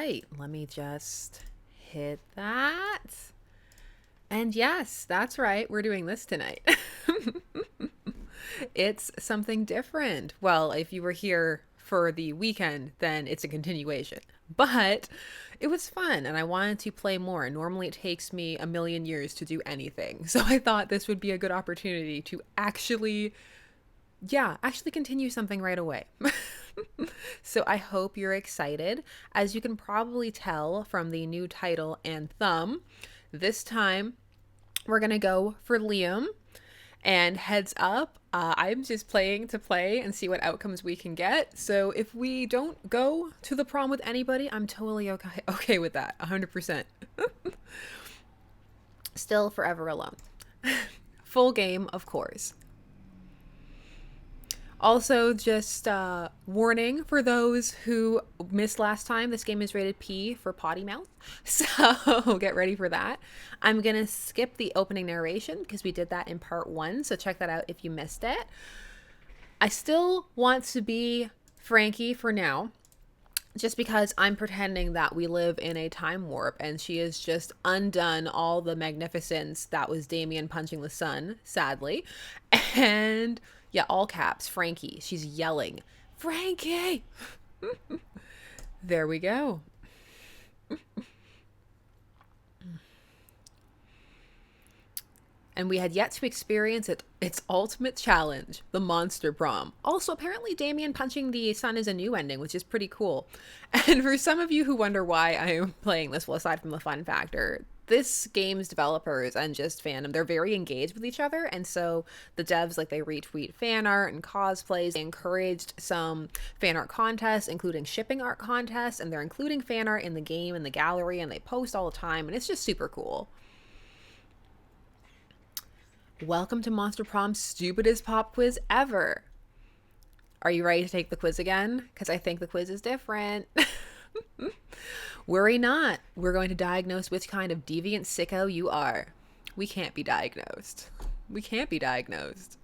right, let me just hit that. And yes, that's right, we're doing this tonight. It's something different. Well, if you were here for the weekend, then it's a continuation. But it was fun and I wanted to play more. Normally it takes me a million years to do anything. So I thought this would be a good opportunity to actually continue something right away. So I hope you're excited. As you can probably tell from the new title and thumb, this time we're going to go for Liam. And heads up, I'm just playing to play and see what outcomes we can get. So if we don't go to the prom with anybody, I'm totally okay with that. 100%. Still forever alone. Full game, of course. Also, just warning for those who missed last time, this game is rated P for potty mouth. So get ready for that. I'm going to skip the opening narration because we did that in part 1. So check that out if you missed it. I still want to be Frankie for now, just because I'm pretending that we live in a time warp and she has just undone all the magnificence that was Damien punching the sun, sadly. And yeah, all caps, Frankie. She's yelling, Frankie! There we go. And we had yet to experience its ultimate challenge, the Monster Prom. Also, apparently Damien punching the sun is a new ending, which is pretty cool. And for some of you who wonder why I am playing this, well, aside from the fun factor, this game's developers and just fandom, they're very engaged with each other. And so the devs, like, they retweet fan art and cosplays. They encouraged some fan art contests, including shipping art contests, and they're including fan art in the game and the gallery, and they post all the time, and it's just super cool. Welcome to Monster Prom's stupidest pop quiz ever. Are you ready to take the quiz again? Because I think the quiz is different. Worry not. We're going to diagnose which kind of deviant sicko you are. We can't be diagnosed. We can't be diagnosed.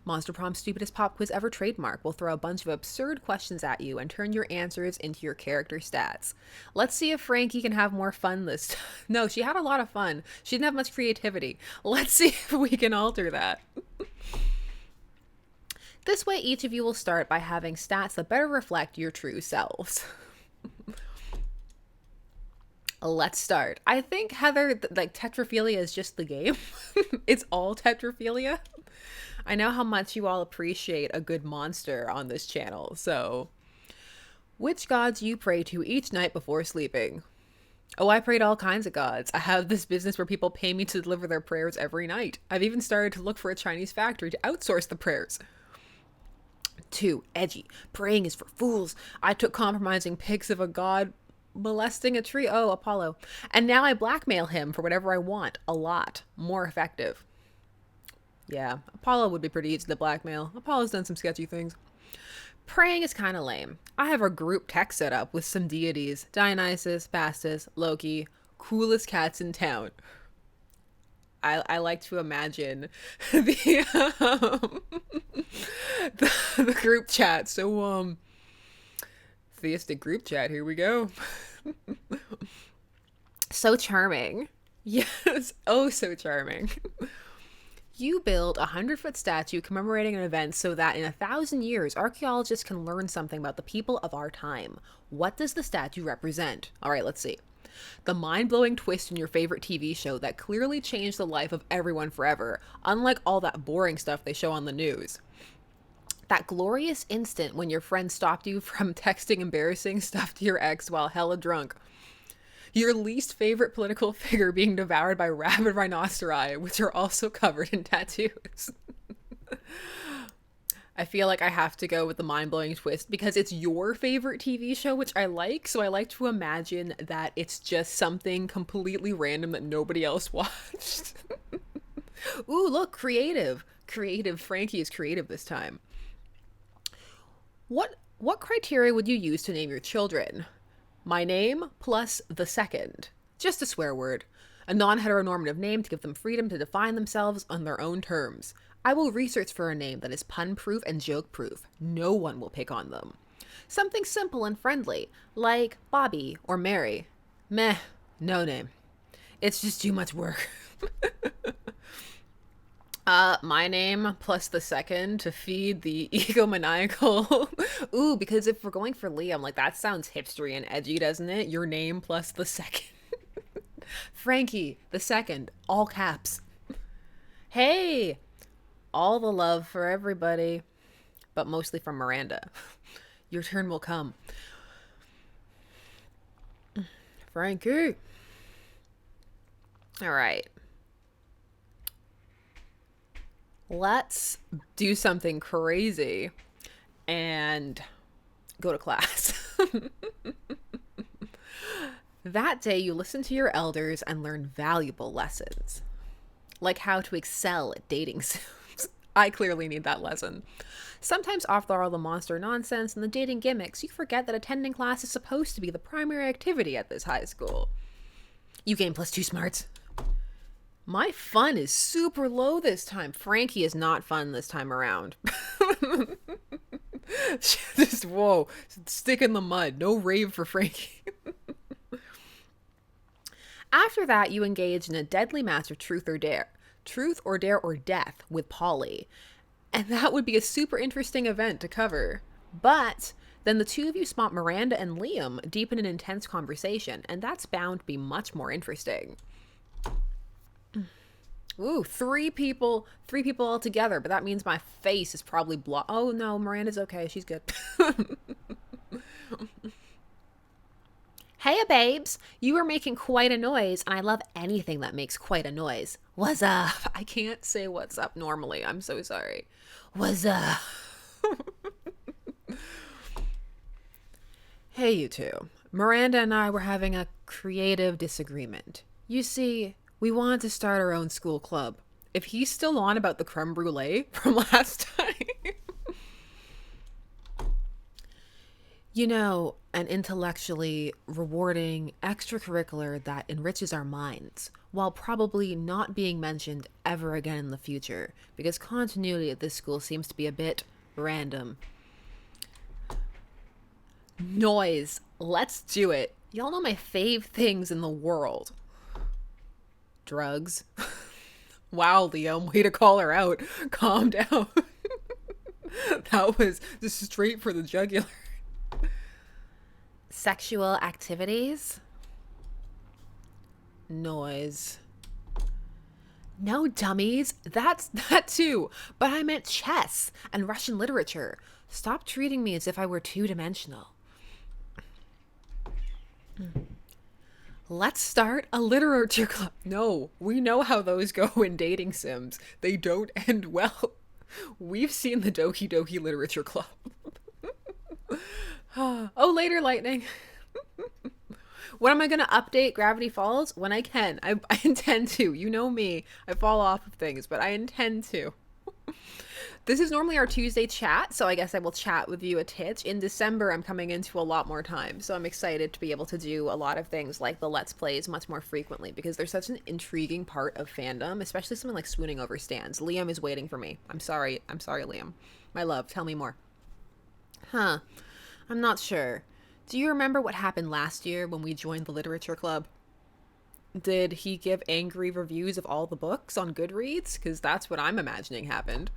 Monster Prom's stupidest pop quiz ever trademark will throw a bunch of absurd questions at you and turn your answers into your character stats. Let's see if Frankie can have more fun this time. No, she had a lot of fun. She didn't have much creativity. Let's see if we can alter that. This way, each of you will start by having stats that better reflect your true selves. Let's start. I think, Heather, like, tetrophilia is just the game. It's all tetrophilia. I know how much you all appreciate a good monster on this channel, so... Which gods you pray to each night before sleeping? Oh, I pray to all kinds of gods. I have this business where people pay me to deliver their prayers every night. I've even started to look for a Chinese factory to outsource the prayers. 2. Edgy. Praying is for fools. I took compromising pics of a god molesting a tree. Oh, Apollo. And now I blackmail him for whatever I want. A lot. More effective. Yeah, Apollo would be pretty easy to blackmail. Apollo's done some sketchy things. Praying is kind of lame. I have a group text set up with some deities. Dionysus, Bastus, Loki, coolest cats in town. I like to imagine the group chat. So, theistic group chat, here we go. So charming. Yes, oh so charming. You build a 100-foot statue commemorating an event so that in 1,000 years, archaeologists can learn something about the people of our time. What does the statue represent? All right, let's see. The mind-blowing twist in your favorite TV show that clearly changed the life of everyone forever, unlike all that boring stuff they show on the news. That glorious instant when your friend stopped you from texting embarrassing stuff to your ex while hella drunk. Your least favorite political figure being devoured by rabid rhinoceri, which are also covered in tattoos. I feel like I have to go with the mind-blowing twist because it's your favorite TV show, which I like. So I like to imagine that it's just something completely random that nobody else watched. Ooh, look, creative. Creative. Frankie is creative this time. What criteria would you use to name your children? My name plus the second. Just a swear word. A non-heteronormative name to give them freedom to define themselves on their own terms. I will research for a name that is pun-proof and joke-proof. No one will pick on them. Something simple and friendly, like Bobby or Mary. Meh, no name. It's just too much work. My name plus the second to feed the egomaniacal. Ooh, because if we're going for Liam, like that sounds hipstery and edgy, doesn't it? Your name plus the second. Frankie, the second, all caps. Hey, all the love for everybody, but mostly from Miranda. Your turn will come. Frankie. All right. Let's do something crazy and go to class. That day, you listen to your elders and learn valuable lessons, like how to excel at dating sims. I clearly need that lesson. Sometimes, after all the monster nonsense and the dating gimmicks, you forget that attending class is supposed to be the primary activity at this high school. You gain plus 2 smarts. My fun is super low this time. Frankie is not fun this time around. Just, whoa, stick in the mud. No rave for Frankie. After that, you engage in a deadly match of truth or dare. Truth or dare or death with Polly. And that would be a super interesting event to cover. But then the two of you spot Miranda and Liam deep in an intense conversation, and that's bound to be much more interesting. Ooh, three people all together, but that means my face is probably blocked. Oh no, Miranda's okay, she's good. Hey, babes, you are making quite a noise, and I love anything that makes quite a noise. What's up? I can't say what's up normally, I'm so sorry. What's up? Hey, you two. Miranda and I were having a creative disagreement. You see, we wanted to start our own school club. If he's still on about the creme brulee from last time. You know, an intellectually rewarding extracurricular that enriches our minds, while probably not being mentioned ever again in the future, because continuity at this school seems to be a bit random. Noise. Let's do it. Y'all know my fave things in the world. Drugs. Wow, Liam, way to call her out. Calm down. That was just straight for the jugular. Sexual activities. Noise. No, dummies. That's that too. But I meant chess and Russian literature. Stop treating me as if I were two-dimensional. Let's start a literature club. No, we know how those go in dating sims. They don't end well. We've seen the Doki Doki Literature Club. Oh, later, Lightning. When am I going to update Gravity Falls? When I can. I intend to. You know me. I fall off of things, but I intend to. This is normally our Tuesday chat, so I guess I will chat with you a titch. In December, I'm coming into a lot more time, so I'm excited to be able to do a lot of things like the Let's Plays much more frequently, because they're such an intriguing part of fandom, especially something like swooning over stands. Liam is waiting for me. I'm sorry, Liam. My love, tell me more. Huh. I'm not sure. Do you remember what happened last year when we joined the literature club? Did he give angry reviews of all the books on Goodreads? Because that's what I'm imagining happened.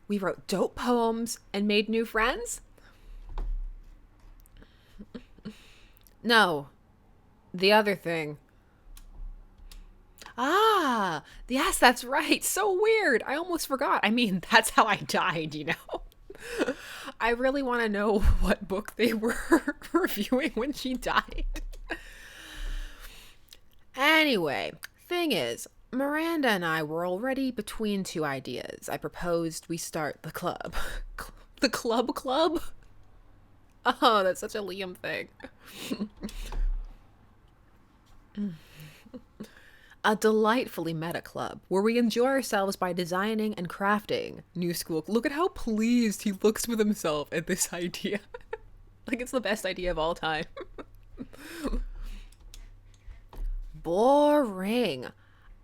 We wrote dope poems and made new friends? No. The other thing. Ah, yes, that's right. So weird. I almost forgot. I mean, that's how I died, you know? I really want to know what book they were reviewing when she died. Anyway, thing is, Miranda and I were already between two ideas. I proposed we start the club. The club? Oh, that's such a Liam thing. A delightfully meta club where we enjoy ourselves by designing and crafting new school. Look at how pleased he looks with himself at this idea. Like it's the best idea of all time. Boring.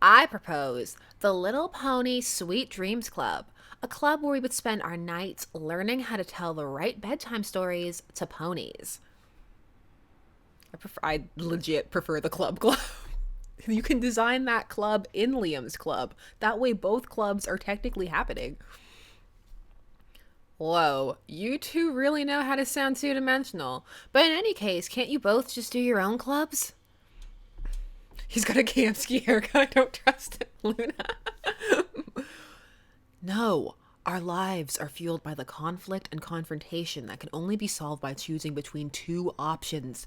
I propose the Little Pony Sweet Dreams Club, A club where we would spend our nights learning how to tell the right bedtime stories to ponies. I legit prefer the club. You can design that club in Liam's club. That way both clubs are technically happening. Whoa, you two really know how to sound two-dimensional. But in any case, can't you both just do your own clubs? He's got a Kamsky haircut. I don't trust it, Luna. No, our lives are fueled by the conflict and confrontation that can only be solved by choosing between two options.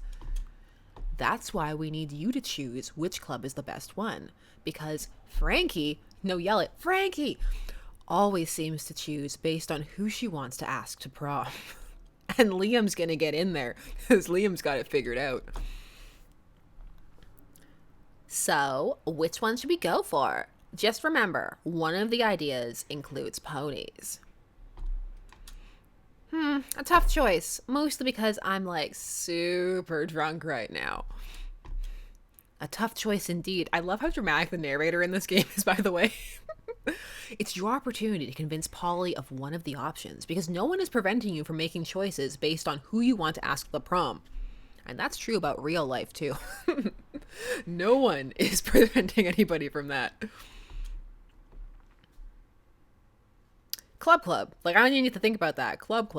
That's why we need you to choose which club is the best one. Because Frankie, no, yell it, Frankie, always seems to choose based on who she wants to ask to prom. And Liam's gonna get in there, because Liam's got it figured out. So, which one should we go for? Just remember, one of the ideas includes ponies. A tough choice. Mostly because I'm like super drunk right now. A tough choice indeed. I love how dramatic the narrator in this game is, by the way. It's your opportunity to convince Polly of one of the options because no one is preventing you from making choices based on who you want to ask to the prom. And that's true about real life too. No one is preventing anybody from that. Club. Like, I don't even need to think about that. Club.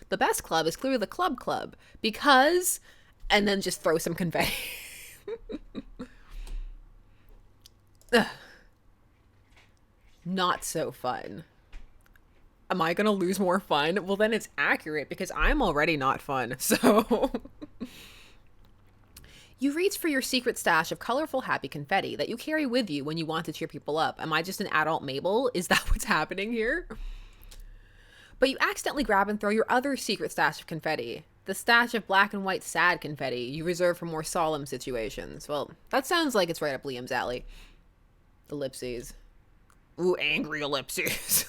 The best club is clearly the club. Because... And then just throw some confetti. Not so fun. Am I gonna lose more fun? Well, then it's accurate because I'm already not fun. So... You reach for your secret stash of colorful happy confetti that you carry with you when you want to cheer people up. Am I just an adult Mabel? Is that what's happening here? But you accidentally grab and throw your other secret stash of confetti. The stash of black and white sad confetti you reserve for more solemn situations. Well, that sounds like it's right up Liam's alley. Ellipses. Ooh, angry ellipses.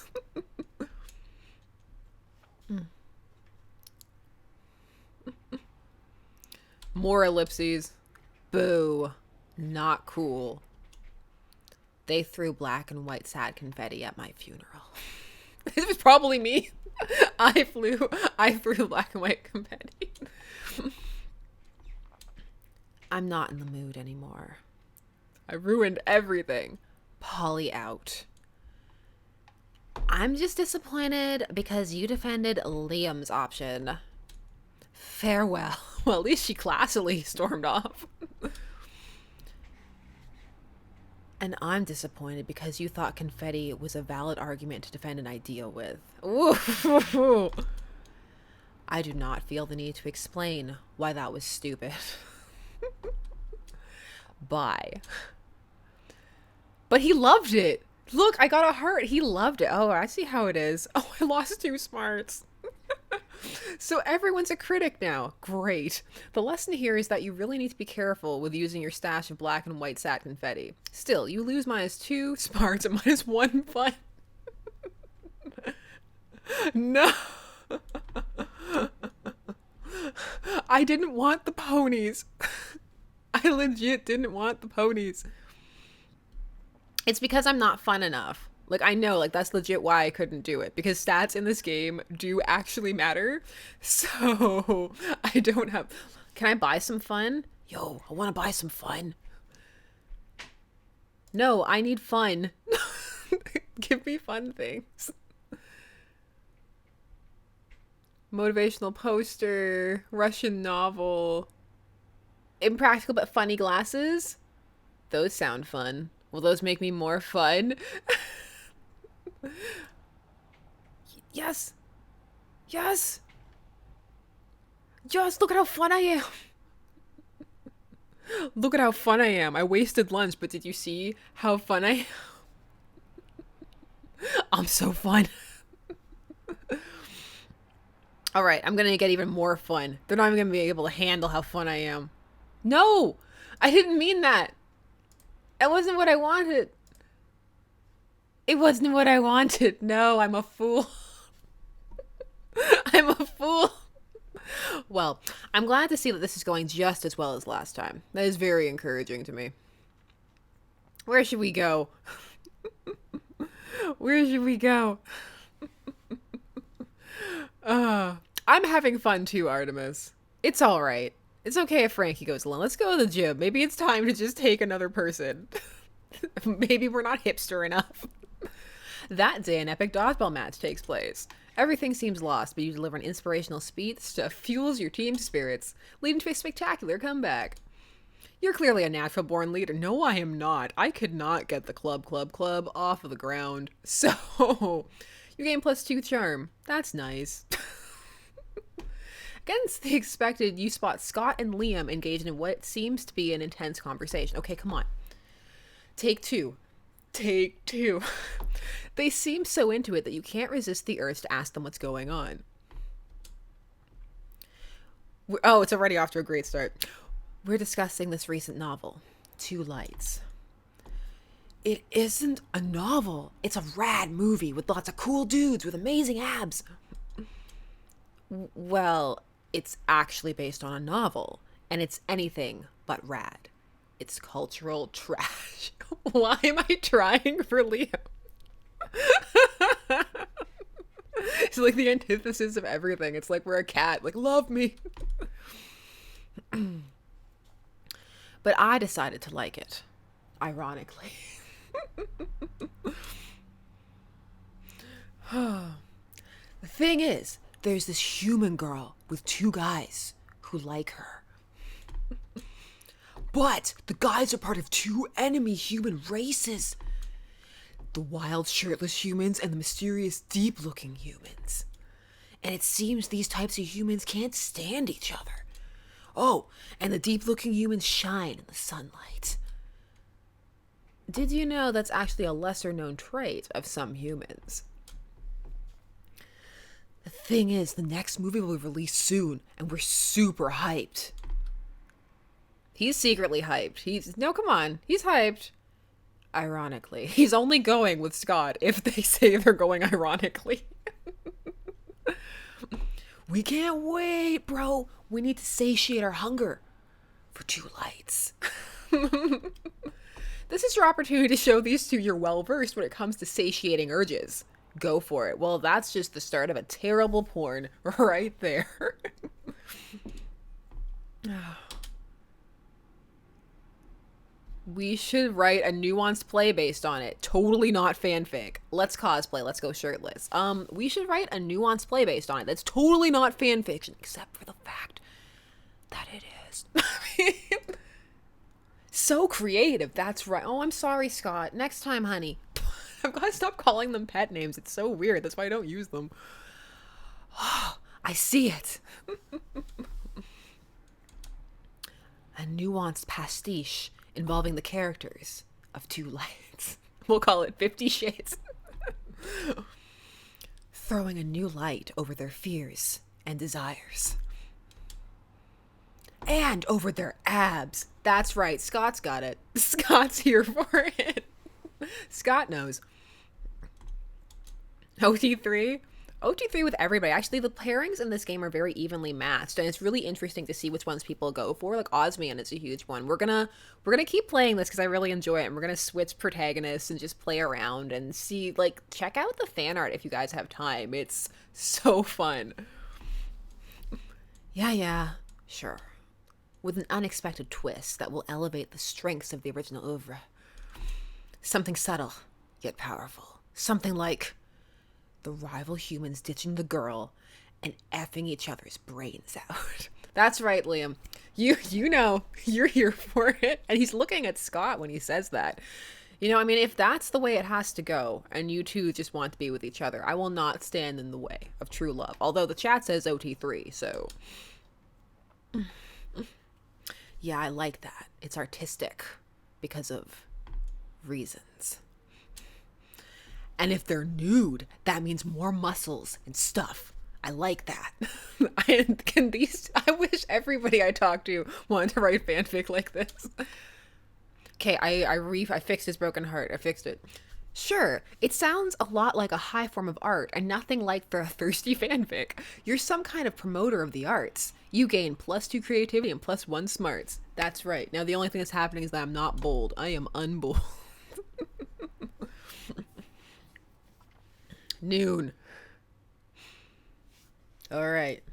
More ellipses. Boo. Not cool. They threw black and white sad confetti at my funeral. It was probably me. I threw black and white confetti. I'm not in the mood anymore. I ruined everything. Polly out. I'm just disappointed because you defended Liam's option. Farewell. Well, at least she classily stormed off. And I'm disappointed because you thought confetti was a valid argument to defend an idea with. Ooh. I do not feel the need to explain why that was stupid. Bye. But he loved it. Look, I got a heart. He loved it. Oh, I see how it is. Oh, I lost 2 smarts. So everyone's a critic now. Great. The lesson here is that you really need to be careful with using your stash of black and white sat confetti. Still, you lose -2 smarts and -1 fun. No. I didn't want the ponies. I legit didn't want the ponies. It's because I'm not fun enough. Like, I know, like, that's legit why I couldn't do it. Because stats in this game do actually matter. So, I don't have... Can I buy some fun? Yo, I want to buy some fun. No, I need fun. Give me fun things. Motivational poster, Russian novel, impractical but funny glasses. Those sound fun. Will those make me more fun? Yes. Yes. Just look at how fun I am. Look at how fun I am. I wasted lunch, but did you see how fun I am? I'm so fun. All right, I'm going to get even more fun. They're not even going to be able to handle how fun I am. No, I didn't mean that. That wasn't what I wanted. It wasn't what I wanted. No, I'm a fool. I'm a fool. Well, I'm glad to see that this is going just as well as last time. That is very encouraging to me. Where should we go? Where should we go? I'm having fun too, Artemis. It's all right. It's okay if Frankie goes alone. Let's go to the gym. Maybe it's time to just take another person. Maybe we're not hipster enough. That day, an epic dodgeball match takes place. Everything seems lost, but you deliver an inspirational speech that fuels your team's spirits, leading to a spectacular comeback. You're clearly a natural born leader. No, I am not. I could not get the club off of the ground. So, you gain +2 charm. That's nice. Against the expected, you spot Scott and Liam engaged in what seems to be an intense conversation. Okay, come on. Take two. Take two. They seem so into it that you can't resist the urge to ask them what's going on. Oh, it's already off to a great start. We're discussing this recent novel, Two Lights. It isn't a novel. It's a rad movie with lots of cool dudes with amazing abs. Well, it's actually based on a novel, and it's anything but rad. It's cultural trash. Why am I trying for Liam? It's like the antithesis of everything. It's like we're a cat. Like, love me. But I decided to like it. Ironically. The thing is, there's this human girl with 2 guys who like her. But the guys are part of 2 enemy human races. The wild shirtless humans and the mysterious deep looking humans. And it seems these types of humans can't stand each other. Oh, and the deep looking humans shine in the sunlight. Did you know that's actually a lesser known trait of some humans? The thing is, the next movie will be released soon, and we're super hyped. He's secretly hyped. No, come on. He's hyped. Ironically. He's only going with Scott if they say they're going ironically. We can't wait, bro. We need to satiate our hunger for 2 lights. This is your opportunity to show these 2 you're well versed when it comes to satiating urges. Go for it. Well, that's just the start of a terrible porn right there. We should write a nuanced play based on it. Totally not fanfic. Let's cosplay. Let's go shirtless. We should write a nuanced play based on it. That's totally not fanfiction, except for the fact that it is. So creative. That's right. Oh, I'm sorry, Scott. Next time, honey. I've got to stop calling them pet names. It's so weird. That's why I don't use them. Oh, I see it. A nuanced pastiche involving the characters of 2 lights. We'll call it 50 Shades. Throwing a new light over their fears and desires. And over their abs. That's right, Scott's got it. Scott's here for it. Scott knows. OT3? OT3 with everybody. Actually, the pairings in this game are very evenly matched, and it's really interesting to see which ones people go for. Like Osmian is a huge one. We're gonna keep playing this because I really enjoy it, and we're gonna switch protagonists and just play around and see. Like, check out the fan art if you guys have time. It's so fun. Yeah, sure. With an unexpected twist that will elevate the strengths of the original oeuvre. Something subtle, yet powerful. Something like the rival humans ditching the girl and effing each other's brains out. That's right, Liam. You know, you're here for it. And he's looking at Scott when he says that. You know, I mean, if that's the way it has to go, and you 2 just want to be with each other, I will not stand in the way of true love. Although the chat says OT3, so... Yeah, I like that. It's artistic because of reasons. And if they're nude, that means more muscles and stuff. I like that. I wish everybody I talk to wanted to write fanfic like this. Okay, I fixed his broken heart. I fixed it. Sure, it sounds a lot like a high form of art and nothing like the thirsty fanfic. You're some kind of promoter of the arts. You gain +2 creativity and +1 smarts. That's right. Now the only thing that's happening is that I'm not bold. I am unbold. Noon. All right.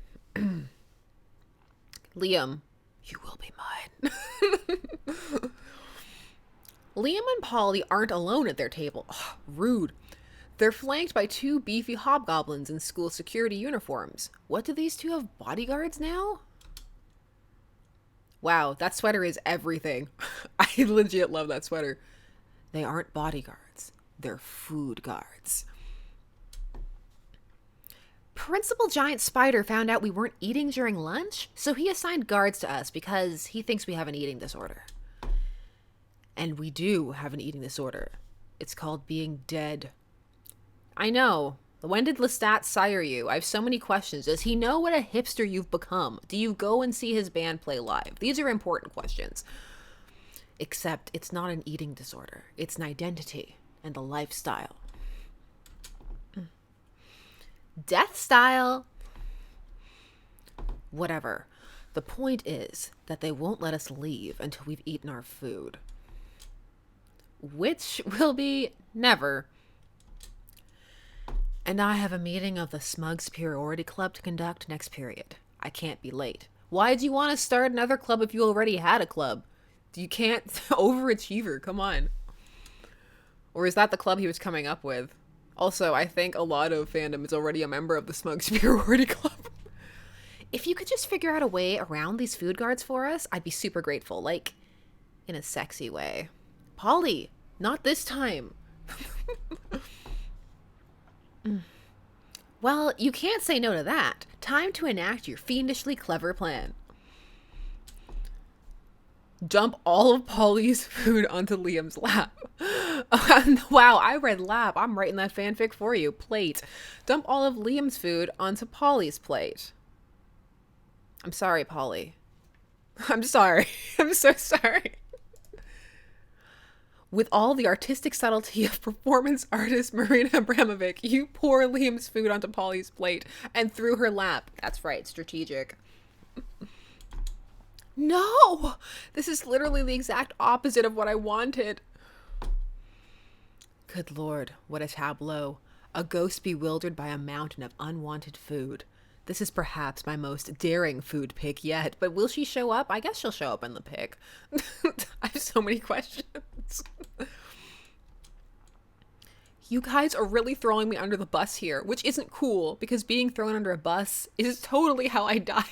Liam, you will be mine. Liam and Polly aren't alone at their table. Ugh, rude. They're flanked by two beefy hobgoblins in school security uniforms. What do these two have bodyguards now? Wow, that sweater is everything. I legit love that sweater. They aren't bodyguards, they're food guards. Principal Giant Spider found out we weren't eating during lunch, so he assigned guards to us because he thinks we have an eating disorder. And we do have an eating disorder. It's called being dead. I know. When did Lestat sire you? I have so many questions. Does he know what a hipster you've become? Do you go and see his band play live? These are important questions. Except it's not an eating disorder. It's an identity and a lifestyle. Death style. Whatever. The point is that they won't let us leave until we've eaten our food. Which will be never. And I have a meeting of the Smug Superiority Club to conduct next period. I can't be late. Why do you want to start another club if you already had a club? You can't. Overachiever, come on. Or is that the club he was coming up with? Also, I think a lot of fandom is already a member of the Smug Superiority Club. If you could just figure out a way around these food guards for us, I'd be super grateful. Like, in a sexy way. Polly, not this time. Well, you can't say no to that. Time to enact your fiendishly clever plan. Dump all of Polly's food onto Liam's lap. Wow, I read lap. I'm writing that fanfic for you. Plate. Dump all of Liam's food onto Polly's plate. I'm sorry, Polly. I'm sorry. I'm so sorry. With all the artistic subtlety of performance artist Marina Abramovic, you pour Liam's food onto Polly's plate and through her lap. That's right, strategic. No! This is literally the exact opposite of what I wanted. Good lord, what a tableau. A ghost bewildered by a mountain of unwanted food. This is perhaps my most daring food pick yet, but will she show up? I guess she'll show up in the pick. I have so many questions. You guys are really throwing me under the bus here, which isn't cool, because being thrown under a bus is totally how I died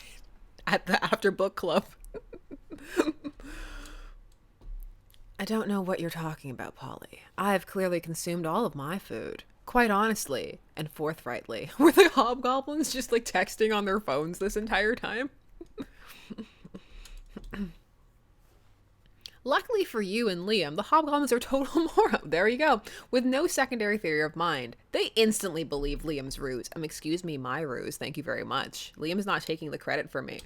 at the After Book Club. I don't know what you're talking about, Polly. I have clearly consumed all of my food. Quite honestly and forthrightly. Were the hobgoblins just like texting on their phones this entire time? Luckily for you and Liam, the hobgoblins are total morons. There you go. With no secondary theory of mind. They instantly believe Liam's ruse. Excuse me, my ruse. Thank you very much. Liam's not taking the credit for me.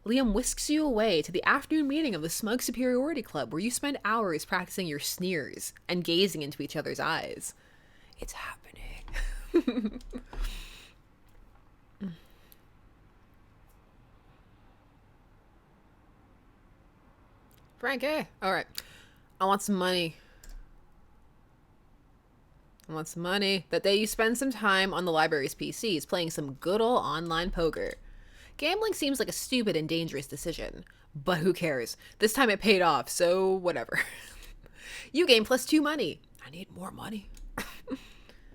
Liam whisks you away to the afternoon meeting of the Smug Superiority Club, where you spend hours practicing your sneers and gazing into each other's eyes. It's happening. Frankie. All right. I want some money. I want some money. That day you spend some time on the library's PCs playing some good old online poker. Gambling seems like a stupid and dangerous decision. But who cares? This time it paid off, so whatever. You gain +2 money. I need more money.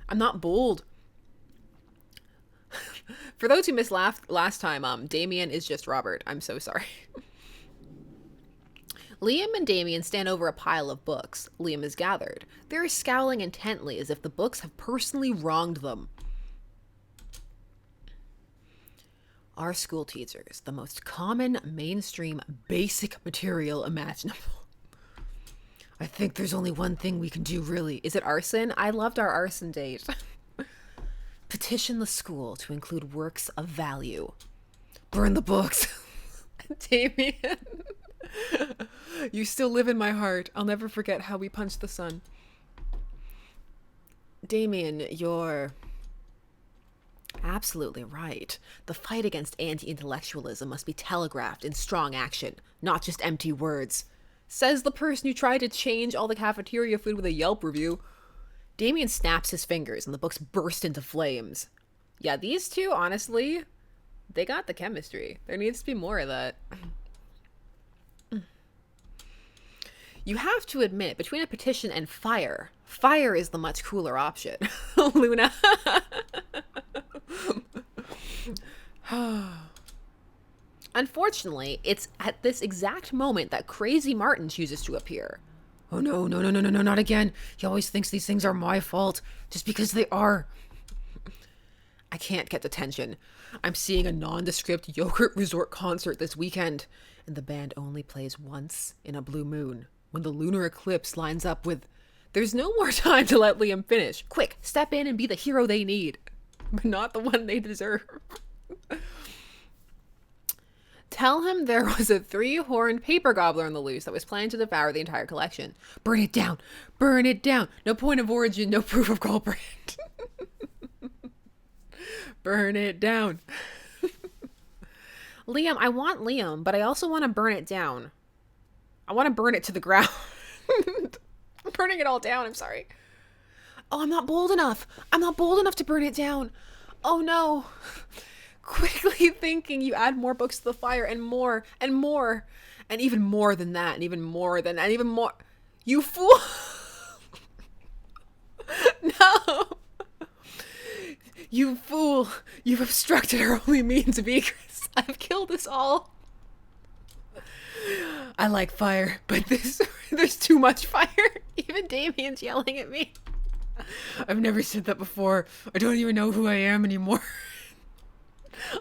I'm not bold. For those who missed last time, Damien is just Robert. I'm so sorry. Liam and Damien stand over a pile of books. Liam is gathered. They're scowling intently as if the books have personally wronged them. Our school teachers, the most common, mainstream, basic material imaginable. I think there's only one thing we can do, really. Is it arson? I loved our arson date. Petition the school to include works of value. Burn the books. Damien. You still live in my heart. I'll never forget how we punched the sun. Damien, you're absolutely right. The fight against anti-intellectualism must be telegraphed in strong action, not just empty words. Says the person who tried to change all the cafeteria food with a Yelp review. Damien snaps his fingers and the books burst into flames. Yeah, these two, honestly, they got the chemistry. There needs to be more of that. You have to admit, between a petition and fire, fire is the much cooler option. Luna. Unfortunately, it's at this exact moment that Crazy Martin chooses to appear. Oh no, no, no, no, no, no, not again. He always thinks these things are my fault, just because they are. I can't get detention. I'm seeing a nondescript yogurt resort concert this weekend, and the band only plays once in a blue moon, when the lunar eclipse lines up with... There's no more time to let Liam finish. Quick, step in and be the hero they need, but not the one they deserve. Tell him there was a 3-horned paper gobbler on the loose that was planning to devour the entire collection. Burn it down. Burn it down. No point of origin, no proof of culprit. Burn it down. Liam, I want Liam, but I also want to burn it down. I want to burn it to the ground. I'm burning it all down, I'm sorry. Oh, I'm not bold enough. I'm not bold enough to burn it down. Oh no. Quickly thinking, you add more books to the fire, and more, and more, and even more than that, and even more than that, and even more. You fool! No! You fool! You've obstructed our only means of egress. I've killed us all. I like fire, but there's too much fire. Even Damien's yelling at me. I've never said that before. I don't even know who I am anymore.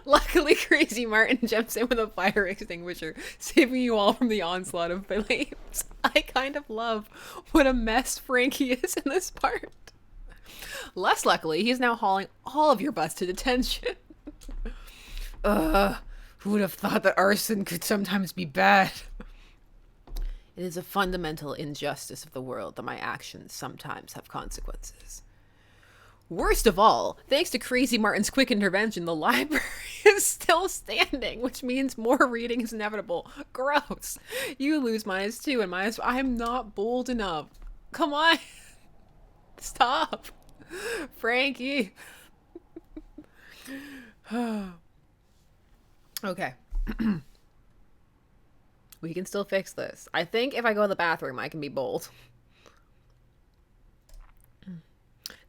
Luckily, Crazy Martin jumps in with a fire extinguisher, saving you all from the onslaught of flames. I kind of love what a mess Frankie is in this part. Less luckily, he's now hauling all of your butts to detention. Who would have thought that arson could sometimes be bad? It is a fundamental injustice of the world that my actions sometimes have consequences. Worst of all, thanks to Crazy Martin's quick intervention, the library is still standing, which means more reading is inevitable. Gross. You lose -2 and -. I'm not bold enough. Come on. Stop. Frankie. Okay. We can still fix this. I think if I go to the bathroom, I can be bold.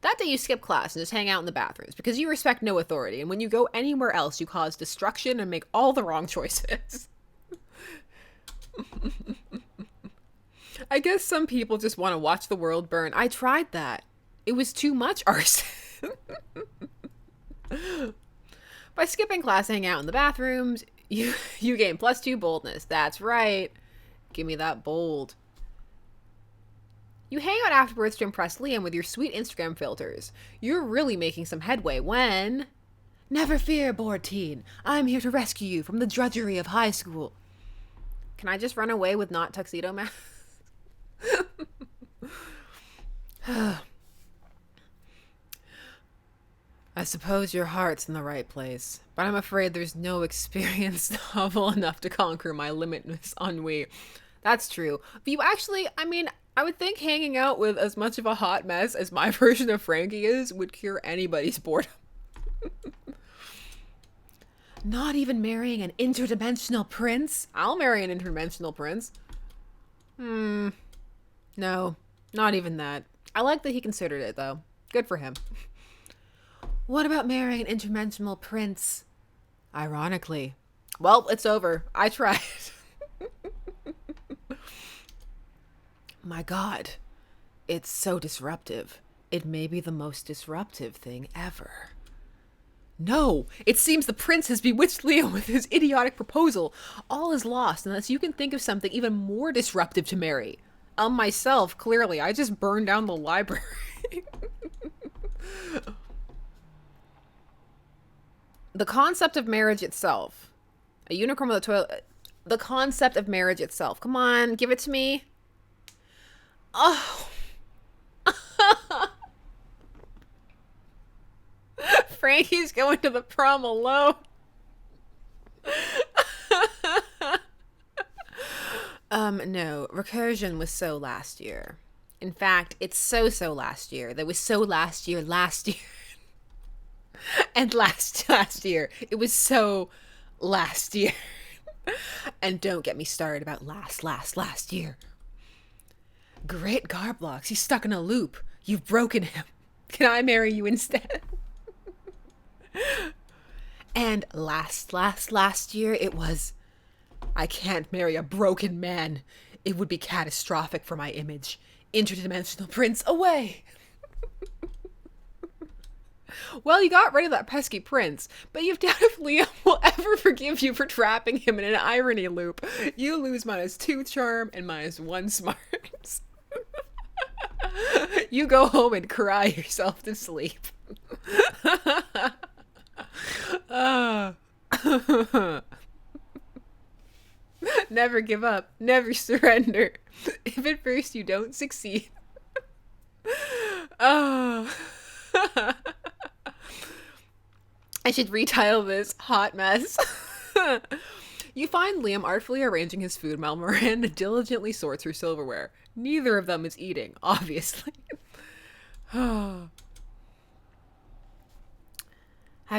That day you skip class and just hang out in the bathrooms because you respect no authority, and when you go anywhere else, you cause destruction and make all the wrong choices. I guess some people just want to watch the world burn. I tried that. It was too much arson. By skipping class and hanging out in the bathrooms, you gain +2 boldness. That's right. Give me that bold. You hang out afterwards to impress Liam with your sweet Instagram filters. You're really making some headway when... Never fear, bored teen. I'm here to rescue you from the drudgery of high school. Can I just run away with not tuxedo mask? I suppose your heart's in the right place, but I'm afraid there's no experience novel enough to conquer my limitless ennui. That's true. But you actually, I would think hanging out with as much of a hot mess as my version of Frankie is would cure anybody's boredom. Not even marrying an interdimensional prince? I'll marry an interdimensional prince. No, not even that. I like that he considered it, though. Good for him. What about marrying an interdimensional prince? Ironically. Well, it's over. I tried. My God. It's so disruptive. It may be the most disruptive thing ever. No! It seems the prince has bewitched Leo with his idiotic proposal. All is lost unless you can think of something even more disruptive to marry. Myself, clearly. I just burned down the library. The concept of marriage itself. A unicorn with a toilet. The concept of marriage itself. Come on, give it to me. Oh. Frankie's going to the prom alone. No. Recursion was so last year. In fact, it's so last year. That was so last year. And last year, it was so last year. And don't get me started about last year. Great Garblox, he's stuck in a loop. You've broken him. Can I marry you instead? And last year, it was, I can't marry a broken man. It would be catastrophic for my image. Interdimensional prince, away! Well, you got rid of that pesky prince, but you doubt if Liam will ever forgive you for trapping him in an irony loop. You lose -2 charm and -1 smarts. You go home and cry yourself to sleep. Never give up. Never surrender. If at first you don't succeed. Oh. I should retitle this Hot Mess. You find Liam artfully arranging his food while Miranda diligently sorts her silverware. Neither of them is eating, obviously. Have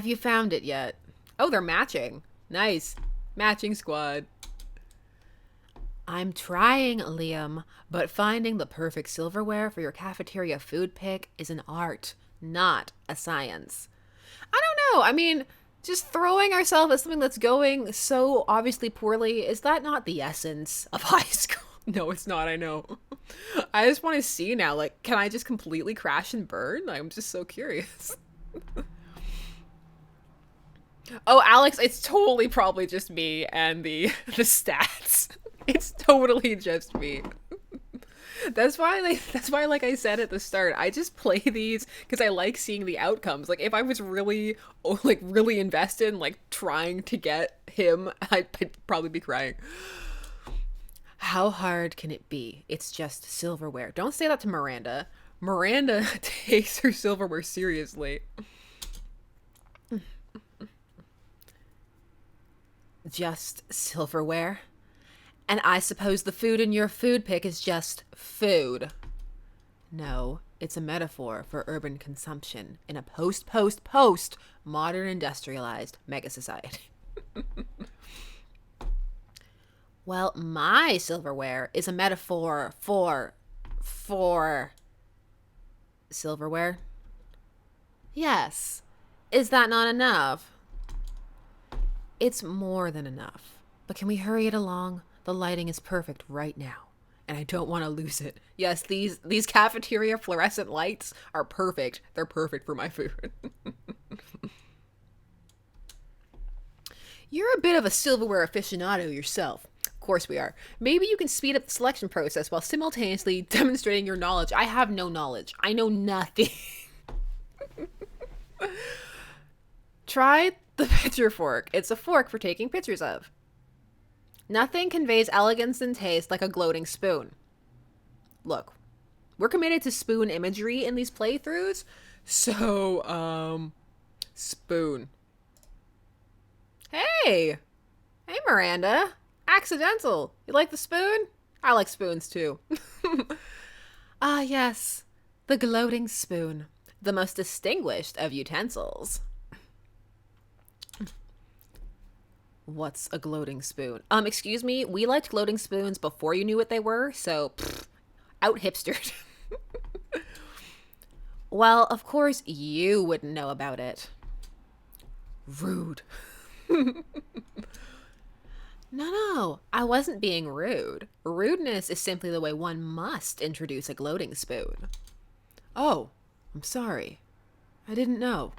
you found it yet? Oh, they're matching. Nice. Matching squad. I'm trying, Liam, but finding the perfect silverware for your cafeteria food pick is an art, not a science. I don't know. I mean, just throwing ourselves at something that's going so obviously poorly, is that not the essence of high school? No, it's not, I know. I just want to see now, like, can I just completely crash and burn? I'm just so curious. Oh, Alex, it's totally probably just me and the stats. It's totally just me. That's why, like I said at the start, I just play these because I like seeing the outcomes. Like, if I was really, really invested in, like, trying to get him, I'd probably be crying. How hard can it be? It's just silverware. Don't say that to Miranda. Miranda takes her silverware seriously. Just silverware? And I suppose the food in your food pick is just food. No, it's a metaphor for urban consumption in a post modern industrialized mega society. Well, my silverware is a metaphor for silverware. Yes. Is that not enough? It's more than enough. But can we hurry it along? The lighting is perfect right now, and I don't want to lose it. Yes, these cafeteria fluorescent lights are perfect. They're perfect for my food. You're a bit of a silverware aficionado yourself. Of course we are. Maybe you can speed up the selection process while simultaneously demonstrating your knowledge. I have no knowledge. I know nothing. Try the picture fork. It's a fork for taking pictures of. Nothing conveys elegance and taste like a gloating spoon. Look, we're committed to spoon imagery in these playthroughs, so, spoon. Hey! Hey, Miranda. Accidental. You like the spoon? I like spoons, too. Ah, yes. The gloating spoon. The most distinguished of utensils. What's a gloating spoon? Excuse me, we liked gloating spoons before you knew what they were, so out hipstered. Well, of course you wouldn't know about it. Rude. No, I wasn't being rude. Rudeness is simply the way one must introduce a gloating spoon. Oh, I'm sorry. I didn't know.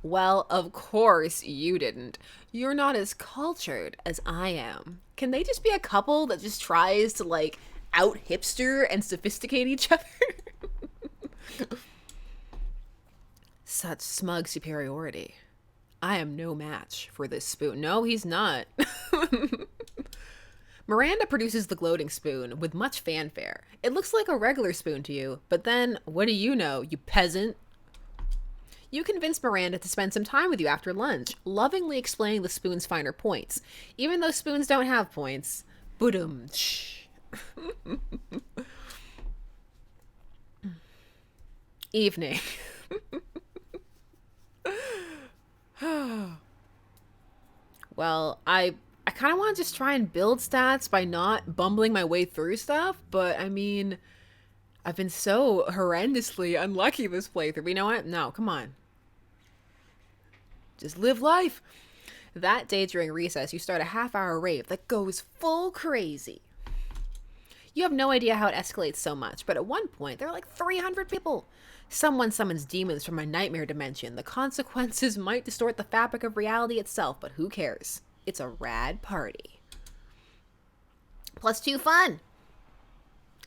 Well, of course you didn't. You're not as cultured as I am. Can they just be a couple that just tries to, like, out hipster and sophisticate each other? Such smug superiority. I am no match for this spoon. No, he's not. Miranda produces the gloating spoon with much fanfare. It looks like a regular spoon to you, but then, what do you know, you peasant? You convince Miranda to spend some time with you after lunch, lovingly explaining the spoon's finer points. Even though spoons don't have points. Boodum. Evening. Well, I kind of want to just try and build stats by not bumbling my way through stuff, but I mean, I've been so horrendously unlucky this playthrough. But you know what? No, come on. Just live life. That day during recess, you start a half-hour rave that goes full crazy. You have no idea how it escalates so much, but at one point, there are like 300 people. Someone summons demons from a nightmare dimension. The consequences might distort the fabric of reality itself, but who cares? It's a rad party. +2 fun.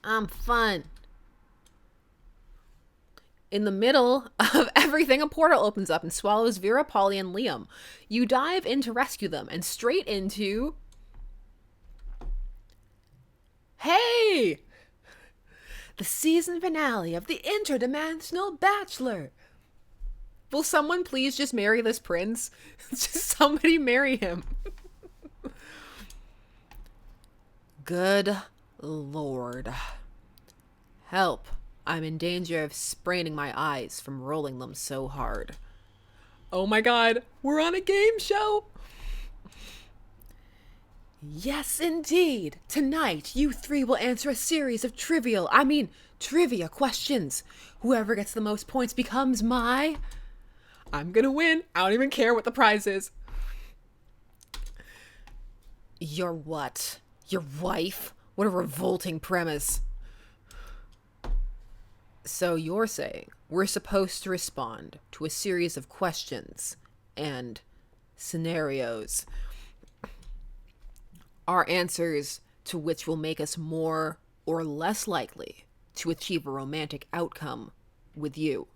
I'm fun. In the middle of everything, a portal opens up and swallows Vera, Polly, and Liam. You dive in to rescue them and straight into... Hey! The season finale of The Interdimensional Bachelor. Will someone please just marry this prince? Just somebody marry him. Good Lord. Help. I'm in danger of spraining my eyes from rolling them so hard. Oh my god, we're on a game show! Yes, indeed. Tonight, you three will answer a series of trivia questions. Whoever gets the most points becomes my... I'm gonna win. I don't even care what the prize is. Your what? Your wife? What a revolting premise. So you're saying we're supposed to respond to a series of questions and scenarios, our answers to which will make us more or less likely to achieve a romantic outcome with you.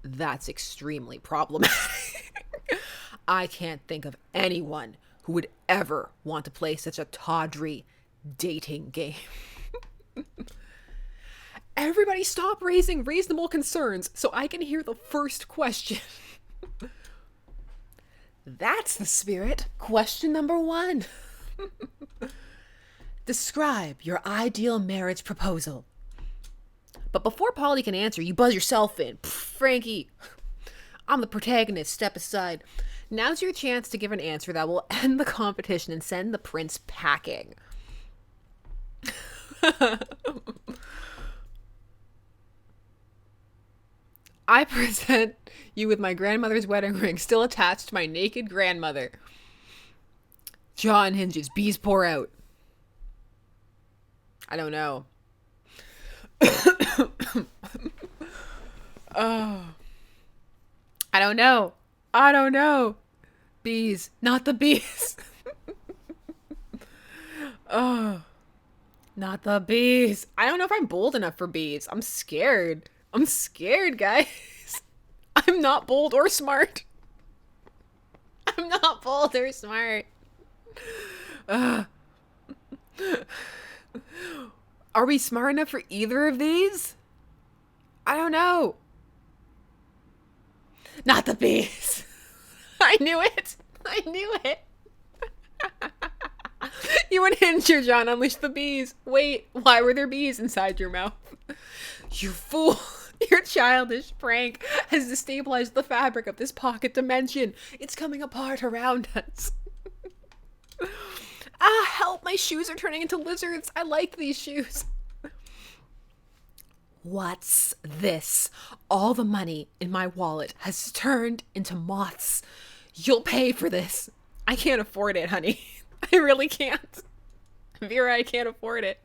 That's extremely problematic. I can't think of anyone who would ever want to play such a tawdry dating game. Everybody stop raising reasonable concerns so I can hear the first question. That's the spirit. Question number 1. Describe your ideal marriage proposal. But before Polly can answer, you buzz yourself in. Frankie, I'm the protagonist. Step aside. Now's your chance to give an answer that will end the competition and send the prince packing. I present you with my grandmother's wedding ring still attached to my naked grandmother. Jaw unhinges. Bees pour out. I don't know. Oh. I don't know. I don't know. Bees. Not the bees. Oh. Not the bees. I don't know if I'm bold enough for bees. I'm scared. I'm scared, guys. I'm not bold or smart. I'm not bold or smart. Are we smart enough for either of these? I don't know. Not the bees. I knew it. I knew it. You unhinged your jaw and unleashed the bees. Wait, why were there bees inside your mouth? You fool. Your childish prank has destabilized the fabric of this pocket dimension. It's coming apart around us. Ah, help, my shoes are turning into lizards. I like these shoes. What's this? All the money in my wallet has turned into moths. You'll pay for this. I can't afford it, honey. I really can't. Vera, I can't afford it.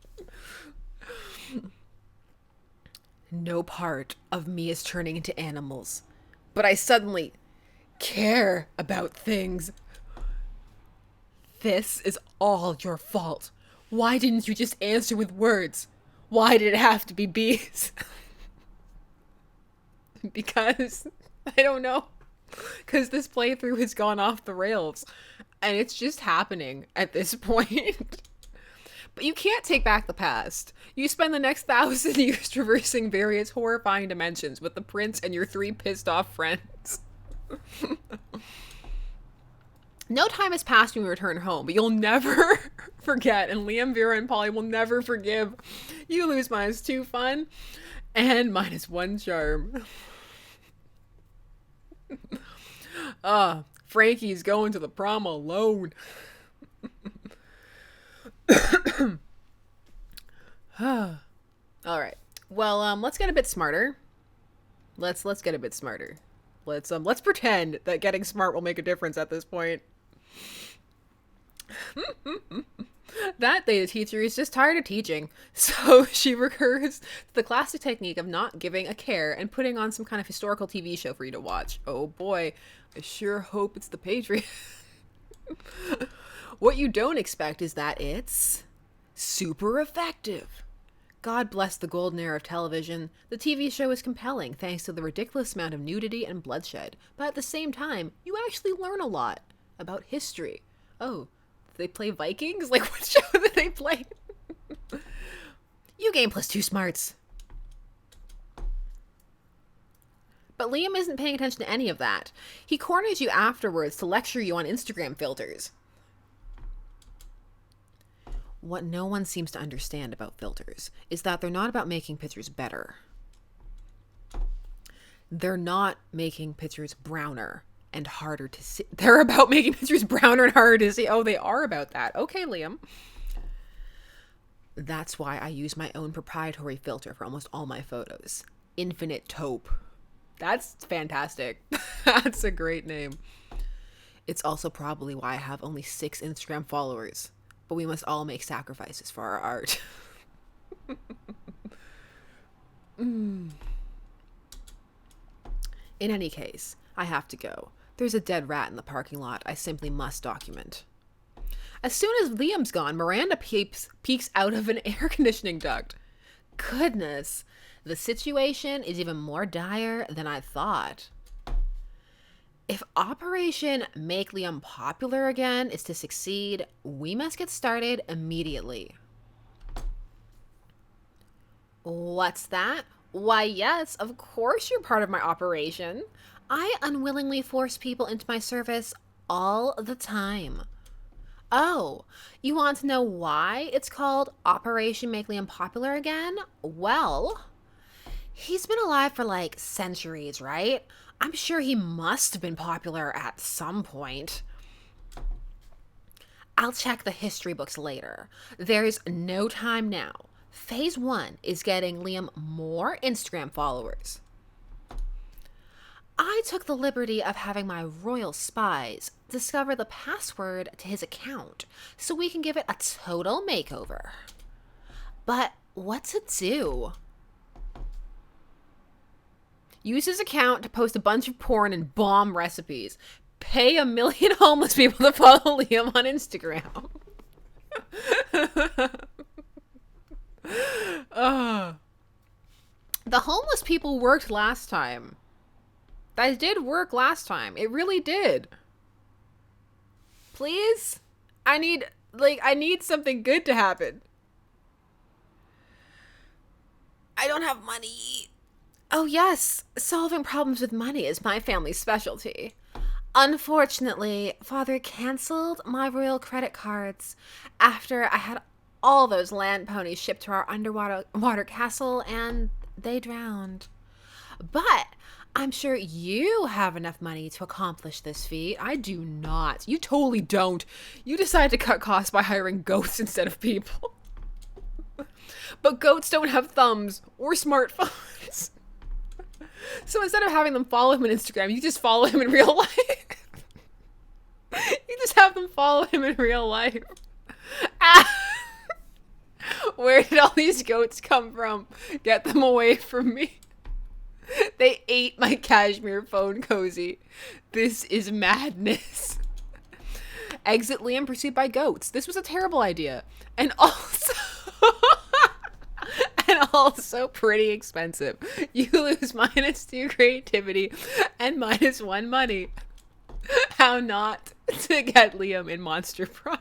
No part of me is turning into animals, but I suddenly care about things. This is all your fault. Why didn't you just answer with words? Why did it have to be bees? Because, I don't know. Because this playthrough has gone off the rails. And it's just happening at this point. But you can't take back the past. You spend the next 1,000 years traversing various horrifying dimensions with the prince and your 3 pissed off friends. No time has passed when we return home, but you'll never forget, and Liam, Vera, and Polly will never forgive. You lose -2 fun and -1 charm. Frankie's going to the prom alone. All right. Well, let's get a bit smarter. Let's get a bit smarter. Let's pretend that getting smart will make a difference at this point. That day, the teacher is just tired of teaching, so she recurs to the classic technique of not giving a care and putting on some kind of historical TV show for you to watch. Oh boy, I sure hope it's The Patriot. What you don't expect is that it's super effective. God bless the golden era of television. The TV show is compelling thanks to the ridiculous amount of nudity and bloodshed, but at the same time, you actually learn a lot about history. Oh, they play Vikings? Like, what show did they play? You gain +2 smarts. But Liam isn't paying attention to any of that. He corners you afterwards to lecture you on Instagram filters. What no one seems to understand about filters is that they're not about making pictures better. They're not making pictures browner and harder to see. They're about making pictures browner and harder to see. Oh, they are about that. Okay, Liam. That's why I use my own proprietary filter for almost all my photos. Infinite Taupe. That's fantastic. That's a great name. It's also probably why I have only 6 Instagram followers. But we must all make sacrifices for our art. In any case, I have to go. There's a dead rat in the parking lot I simply must document. As soon as Liam's gone, Miranda peeks out of an air conditioning duct. Goodness, the situation is even more dire than I thought. If Operation Make Liam Popular Again is to succeed, we must get started immediately. What's that? Why, yes, of course you're part of my operation. I unwillingly force people into my service all the time. Oh, you want to know why it's called Operation Make Liam Popular Again? Well, he's been alive for like centuries, right? I'm sure he must have been popular at some point. I'll check the history books later. There's no time now. Phase 1 is getting Liam more Instagram followers. I took the liberty of having my royal spies discover the password to his account so we can give it a total makeover. But what to do? Use his account to post a bunch of porn and bomb recipes. Pay 1 million homeless people to follow Liam on Instagram. The homeless people worked last time. That did work last time. It really did. Please? I need something good to happen. I don't have money. Oh yes, solving problems with money is my family's specialty. Unfortunately, Father canceled my royal credit cards after I had all those land ponies shipped to our underwater castle and they drowned. But I'm sure you have enough money to accomplish this feat. I do not. You totally don't. You decide to cut costs by hiring goats instead of people. But goats don't have thumbs or smartphones. So instead of having them follow him on Instagram, you just follow him in real life. You just have them follow him in real life. Where did all these goats come from? Get them away from me. They ate my cashmere phone cozy. This is madness. Exit Liam pursued by goats. This was a terrible idea. And also pretty expensive. You lose -2 creativity and -1 money. How not to get Liam in Monster Prom.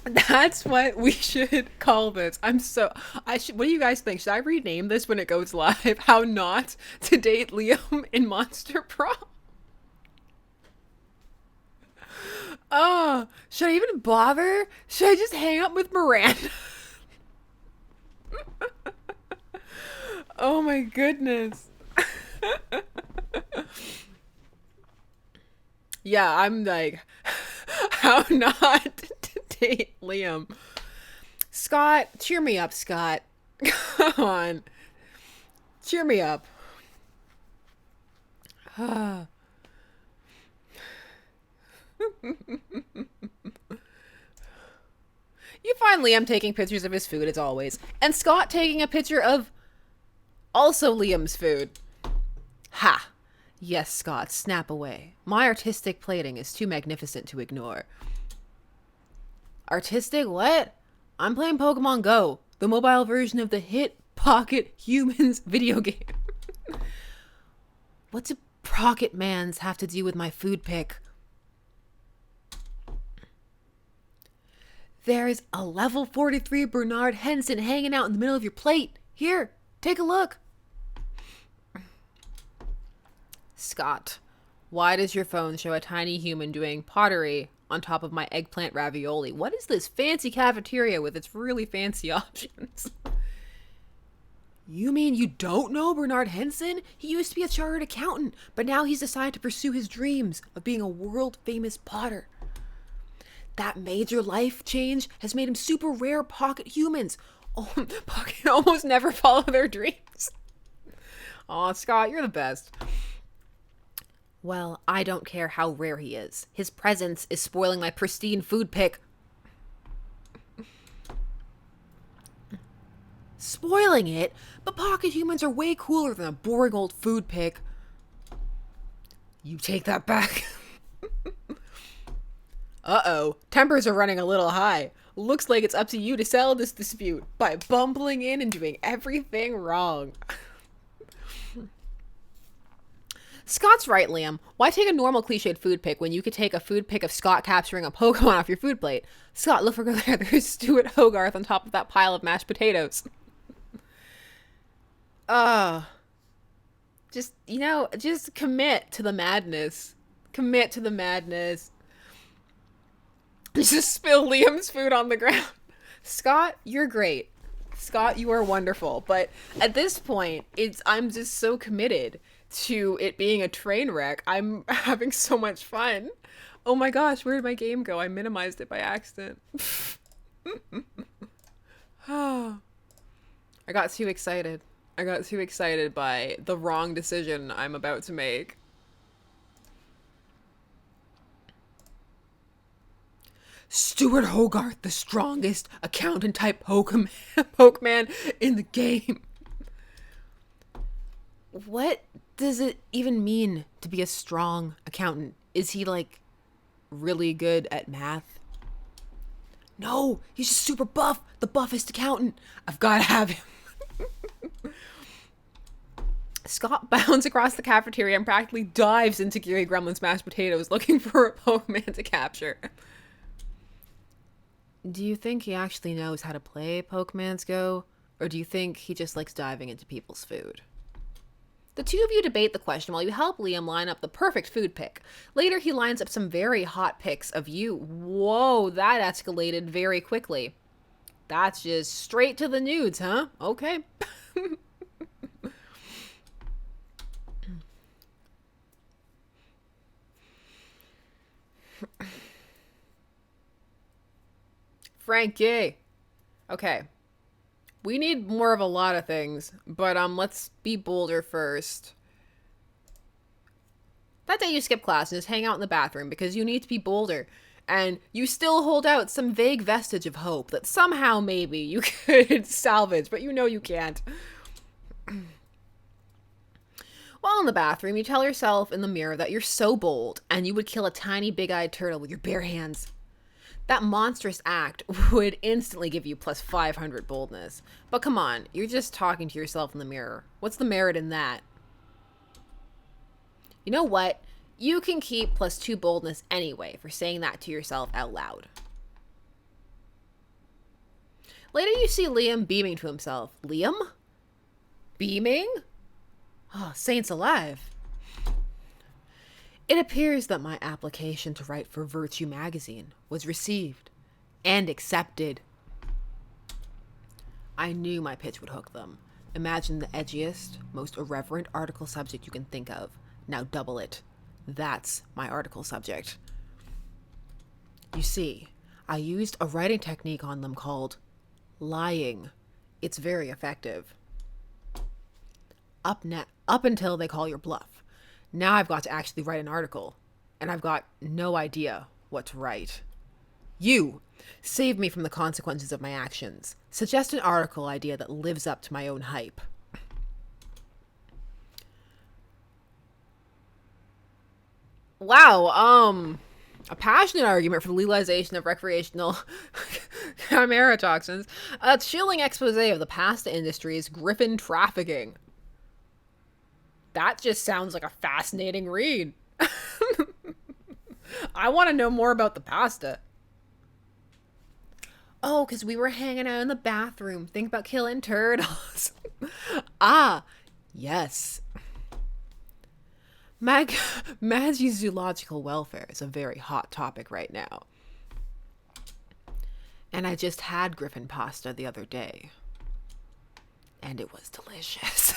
That's what we should call this. What do you guys think? Should I rename this when it goes live? How not to date Liam in Monster Prom? Should I even bother? Should I just hang up with Miranda? Oh my goodness. Yeah, I'm like, how not to date Liam? Scott, cheer me up, Scott. Come on, cheer me up. You find Liam taking pictures of his food as always, and Scott taking a picture of also Liam's food. Ha! Yes, Scott, snap away. My artistic plating is too magnificent to ignore. Artistic what? I'm playing Pokemon Go, the mobile version of the hit Pocket Humans video game. What do Pocket Mans have to do with my food pick? There's a level 43 Bernard Henson hanging out in the middle of your plate. Here, take a look. Scott, why does your phone show a tiny human doing pottery on top of my eggplant ravioli? What is this fancy cafeteria with its really fancy options? You mean you don't know Bernard Henson? He used to be a chartered accountant, but now he's decided to pursue his dreams of being a world-famous potter. That major life change has made him super rare pocket humans. Oh, pocket almost never follow their dreams. Aw, Scott, you're the best. Well, I don't care how rare he is. His presence is spoiling my pristine food pick. Spoiling it? But pocket humans are way cooler than a boring old food pick. You take that back. Uh-oh, tempers are running a little high. Looks like it's up to you to settle this dispute by bumbling in and doing everything wrong. Scott's right, Liam. Why take a normal cliched food pick when you could take a food pick of Scott capturing a Pokemon off your food plate? Scott, look over there. There's Stuart Hogarth on top of that pile of mashed potatoes. Just commit to the madness. Commit to the madness. Just spill Liam's food on the ground. Scott, you're great. Scott, you are wonderful. But at this point, I'm just so committed to it being a train wreck. I'm having so much fun. Oh my gosh, where did my game go? I minimized it by accident. I got too excited. I got too excited by the wrong decision I'm about to make. Stuart Hogarth, the strongest accountant type Pokemon in the game. What does it even mean to be a strong accountant? Is he like really good at math? No, he's just super buff, the buffest accountant. I've got to have him. Scott bounds across the cafeteria and practically dives into Gary Gremlin's mashed potatoes looking for a Pokemon to capture. Do you think he actually knows how to play Pokemon's Go? Or do you think he just likes diving into people's food? The two of you debate the question while you help Liam line up the perfect food pick. Later, he lines up some very hot pics of you. Whoa, that escalated very quickly. That's just straight to the nudes, huh? Okay. Frankie. Okay. We need more of a lot of things, but let's be bolder first. That day you skip class and just hang out in the bathroom because you need to be bolder. And you still hold out some vague vestige of hope that somehow maybe you could salvage, but you know you can't. While in the bathroom, you tell yourself in the mirror that you're so bold and you would kill a tiny big-eyed turtle with your bare hands. That monstrous act would instantly give you plus 500 boldness. But come on, you're just talking to yourself in the mirror. What's the merit in that? You know what? You can keep plus 2 boldness anyway for saying that to yourself out loud. Later you see Liam beaming to himself. Liam? Beaming? Oh, saints alive. It appears that my application to write for Virtue magazine was received and accepted. I knew my pitch would hook them. Imagine the edgiest, most irreverent article subject you can think of. Now double it. That's my article subject. You see, I used a writing technique on them called lying. It's very effective. Up until they call your bluff. Now I've got to actually write an article, and I've got no idea what to write. You, save me from the consequences of my actions. Suggest an article idea that lives up to my own hype. Wow, a passionate argument for the legalization of recreational chimera toxins. A chilling expose of the pasta industry's griffin trafficking. That just sounds like a fascinating read. I want to know more about the pasta. Oh, because we were hanging out in the bathroom. Think about killing turtles. Ah, yes. Maggie's zoological welfare is a very hot topic right now. And I just had griffin pasta the other day. And it was delicious.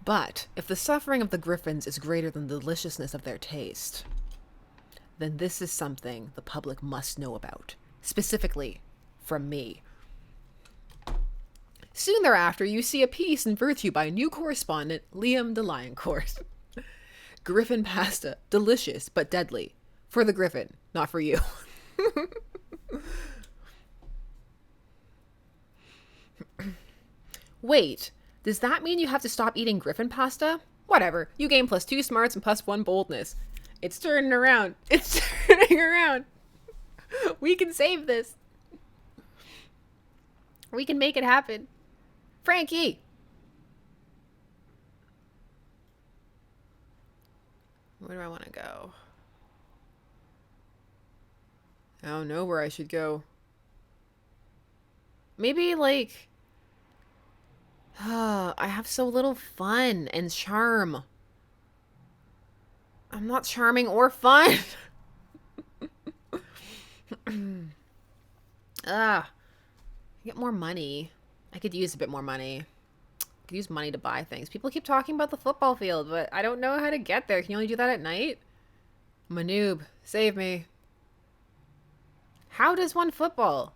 But if the suffering of the griffins is greater than the deliciousness of their taste, then this is something the public must know about. Specifically, from me. Soon thereafter, you see a piece in Virtue by new correspondent Liam de Lioncourt. Griffin pasta, delicious but deadly. For the griffin, not for you. Wait, does that mean you have to stop eating griffin pasta? Whatever, you gain +2 smarts and +1 boldness. It's turning around. It's turning around. We can save this. We can make it happen. Frankie! Where do I want to go? I don't know where I should go. Maybe, like... I have so little fun and charm. I'm not charming or fun. Get more money. I could use a bit more money. I could use money to buy things. People keep talking about the football field, but I don't know how to get there. Can you only do that at night? I'm a noob. Save me. How does one football?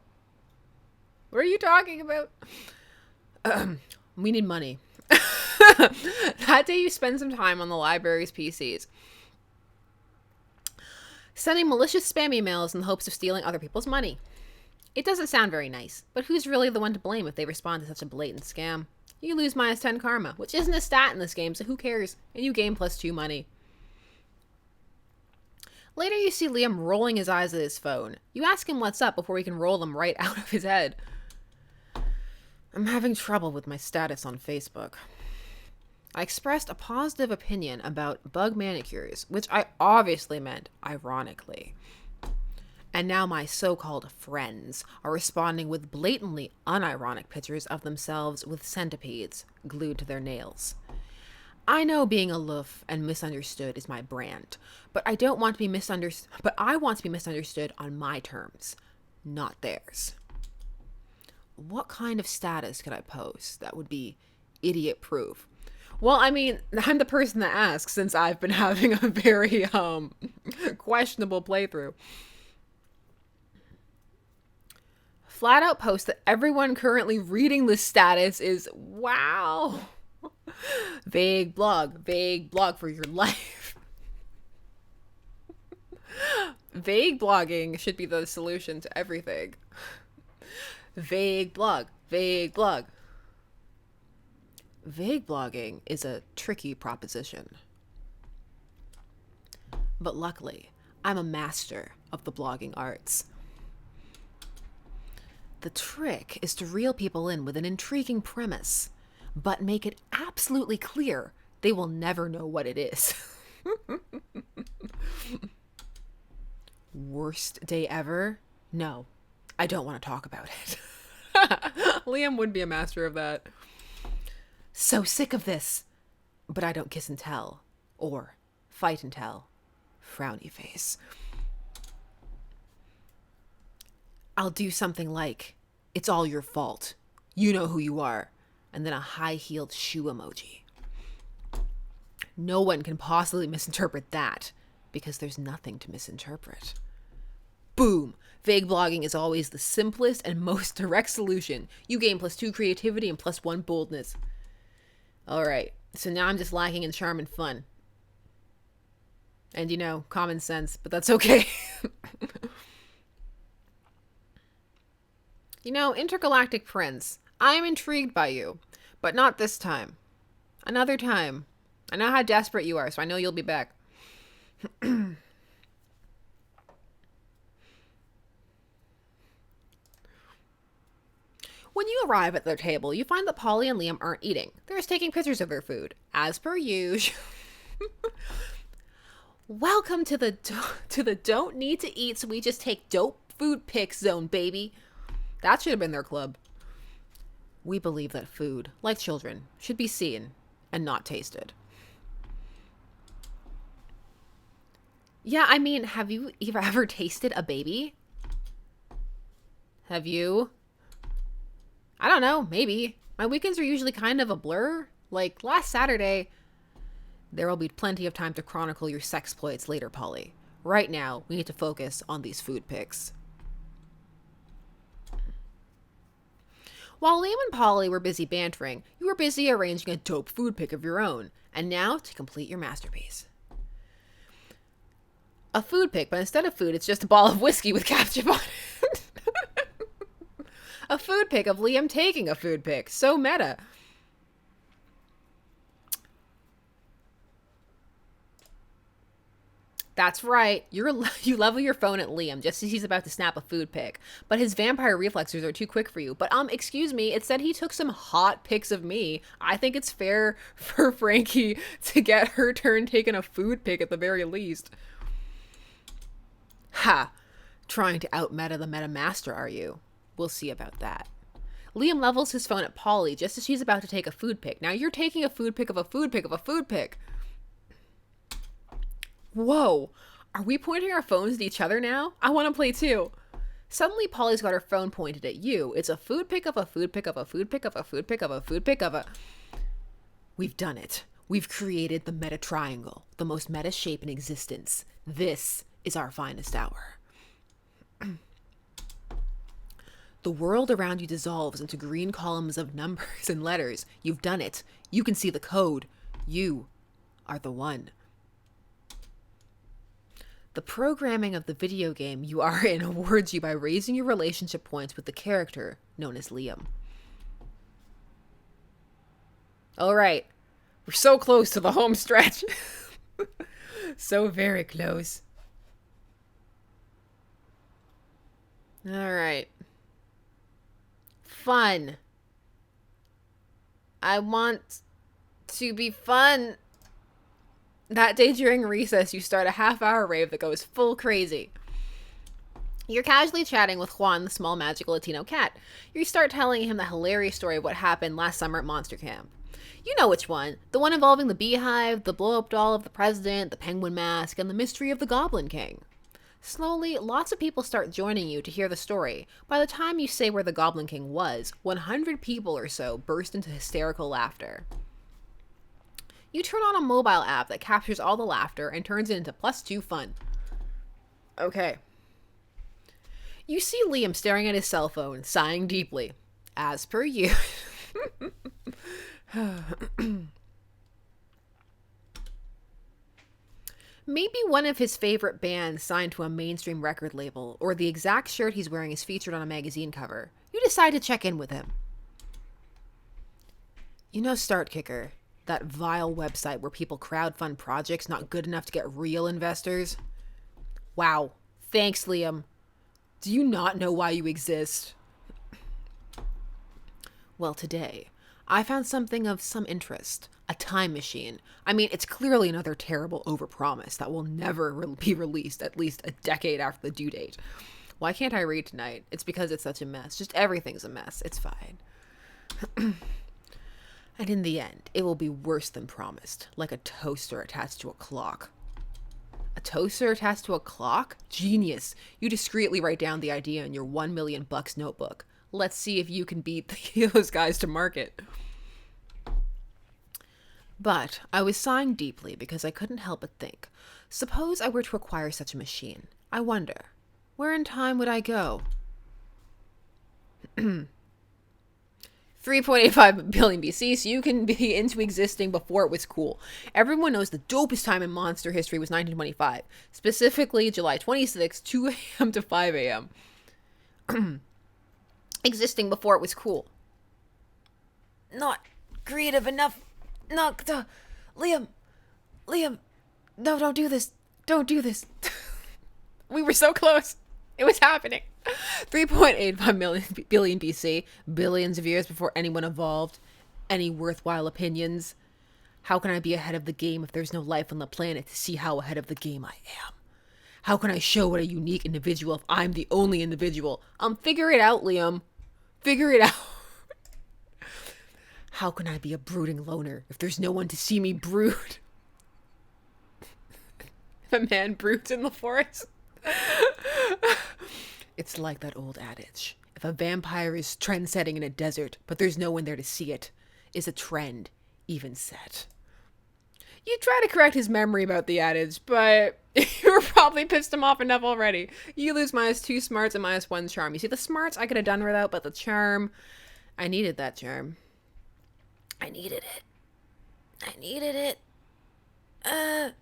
What are you talking about? We need money. That day you spend some time on the library's PCs. Sending malicious spam emails in the hopes of stealing other people's money. It doesn't sound very nice, but who's really the one to blame if they respond to such a blatant scam? You lose -10 karma, which isn't a stat in this game, so who cares? And you gain +2 money. Later you see Liam rolling his eyes at his phone. You ask him what's up before he can roll them right out of his head. I'm having trouble with my status on Facebook. I expressed a positive opinion about bug manicures, which I obviously meant ironically. And now my so-called friends are responding with blatantly unironic pictures of themselves with centipedes glued to their nails. I know being aloof and misunderstood is my brand, but I don't want to be misunderstood. But I want to be misunderstood on my terms, not theirs. What kind of status could I post that would be idiot-proof? Well, I mean, I'm the person that asks since I've been having a very questionable playthrough. Flat out post that everyone currently reading this status is wow. Vague blog for your life. Vague blogging should be the solution to everything. Vague blog. Vague blogging is a tricky proposition. But luckily, I'm a master of the blogging arts. The trick is to reel people in with an intriguing premise, but make it absolutely clear they will never know what it is. Worst day ever? No, I don't want to talk about it. Liam would be a master of that. So sick of this. But I don't kiss and tell. Or fight and tell. Frowny face. I'll do something like, it's all your fault. You know who you are. And then a high-heeled shoe emoji. No one can possibly misinterpret that, because there's nothing to misinterpret. Boom! Vague blogging is always the simplest and most direct solution. You gain +2 creativity and +1 boldness. Alright, so now I'm just lacking in charm and fun. And, you know, common sense, but that's okay. You know, Intergalactic Prince, I am intrigued by you, but not this time. Another time. I know how desperate you are, so I know you'll be back. When you arrive at their table, you find that Polly and Liam aren't eating. They're just taking pictures of their food, as per usual. Welcome to the don't need to eat, so we just take dope food pics zone, baby. That should have been their club. We believe that food, like children, should be seen and not tasted. Yeah, I mean, have you ever tasted a baby? Have you? I don't know, maybe. My weekends are usually kind of a blur. Like, last Saturday, there will be plenty of time to chronicle your sexploits later, Polly. Right now, we need to focus on these food pics. While Liam and Polly were busy bantering, you were busy arranging a dope food pic of your own. And now, to complete your masterpiece. A food pic, but instead of food, it's just a ball of whiskey with ketchup on it. A food pic of Liam taking a food pic. So meta. That's right. You level your phone at Liam just as he's about to snap a food pic. But his vampire reflexes are too quick for you. But excuse me, it said he took some hot pics of me. I think it's fair for Frankie to get her turn taking a food pic at the very least. Ha! Trying to out-meta the meta master, are you? We'll see about that. Liam levels his phone at Polly just as she's about to take a food pic. Now you're taking a food pic of a food pic of a food pic. Whoa! Are we pointing our phones at each other now? I want to play too. Suddenly Polly's got her phone pointed at you. It's a food pic of a food pic of a food pic of a food pic of a food pic of a... We've done it. We've created the meta triangle, the most meta shape in existence. This is our finest hour. The world around you dissolves into green columns of numbers and letters. You've done it. You can see the code. You are the one. The programming of the video game you are in awards you by raising your relationship points with the character known as Liam. All right. We're so close to the home stretch. So very close. All right. Fun. I want to be fun. That day during recess, you start a half-hour rave that goes full crazy. You're casually chatting with Juan, the small magical Latino cat. You start telling him the hilarious story of what happened last summer at Monster Camp. You know which one. The one involving the beehive, the blow-up doll of the president, the penguin mask, and the mystery of the Goblin King. Slowly, lots of people start joining you to hear the story. By the time you say where the Goblin King was, 100 people or so burst into hysterical laughter. You turn on a mobile app that captures all the laughter and turns it into +2 fun. Okay. You see Liam staring at his cell phone, sighing deeply. As per you. Maybe one of his favorite bands signed to a mainstream record label, or the exact shirt he's wearing is featured on a magazine cover. You decide to check in with him. You know StartKicker, that vile website where people crowdfund projects not good enough to get real investors? Wow. Thanks, Liam. Do you not know why you exist? Well, today, I found something of some interest. A time machine. I mean, it's clearly another terrible overpromise that will never be released at least a decade after the due date. Why can't I read tonight? It's because it's such a mess. Just everything's a mess. It's fine. And in the end, it will be worse than promised, like a toaster attached to a clock. A toaster attached to a clock? Genius. You discreetly write down the idea in your $1 million notebook. Let's see if you can beat those guys to market. But I was sighing deeply because I couldn't help but think, suppose I were to acquire such a machine. I wonder, where in time would I go? 3.85 billion BC, so you can be into existing before it was cool. Everyone knows the dopest time in monster history was 1925, specifically July 26, 2 a.m. to 5 a.m. Existing before it was cool. Not creative enough. Not, Liam, no, don't do this. Don't do this. We were so close. It was happening. 3.85 billion BC, billions of years before anyone evolved any worthwhile opinions. How can I be ahead of the game if there's no life on the planet to see how ahead of the game I am? How can I show what a unique individual if I'm the only individual? Figure it out, Liam. Figure it out. How can I be a brooding loner if there's no one to see me brood? If a man broods in the forest. It's like that old adage. If a vampire is trend-setting in a desert, but there's no one there to see it, is a trend even set? You try to correct his memory about the adage, but you were probably pissed him off enough already. You lose -2 smarts and -1 charm. You see, the smarts I could have done without, but the charm, I needed that charm. I needed it. I needed it. I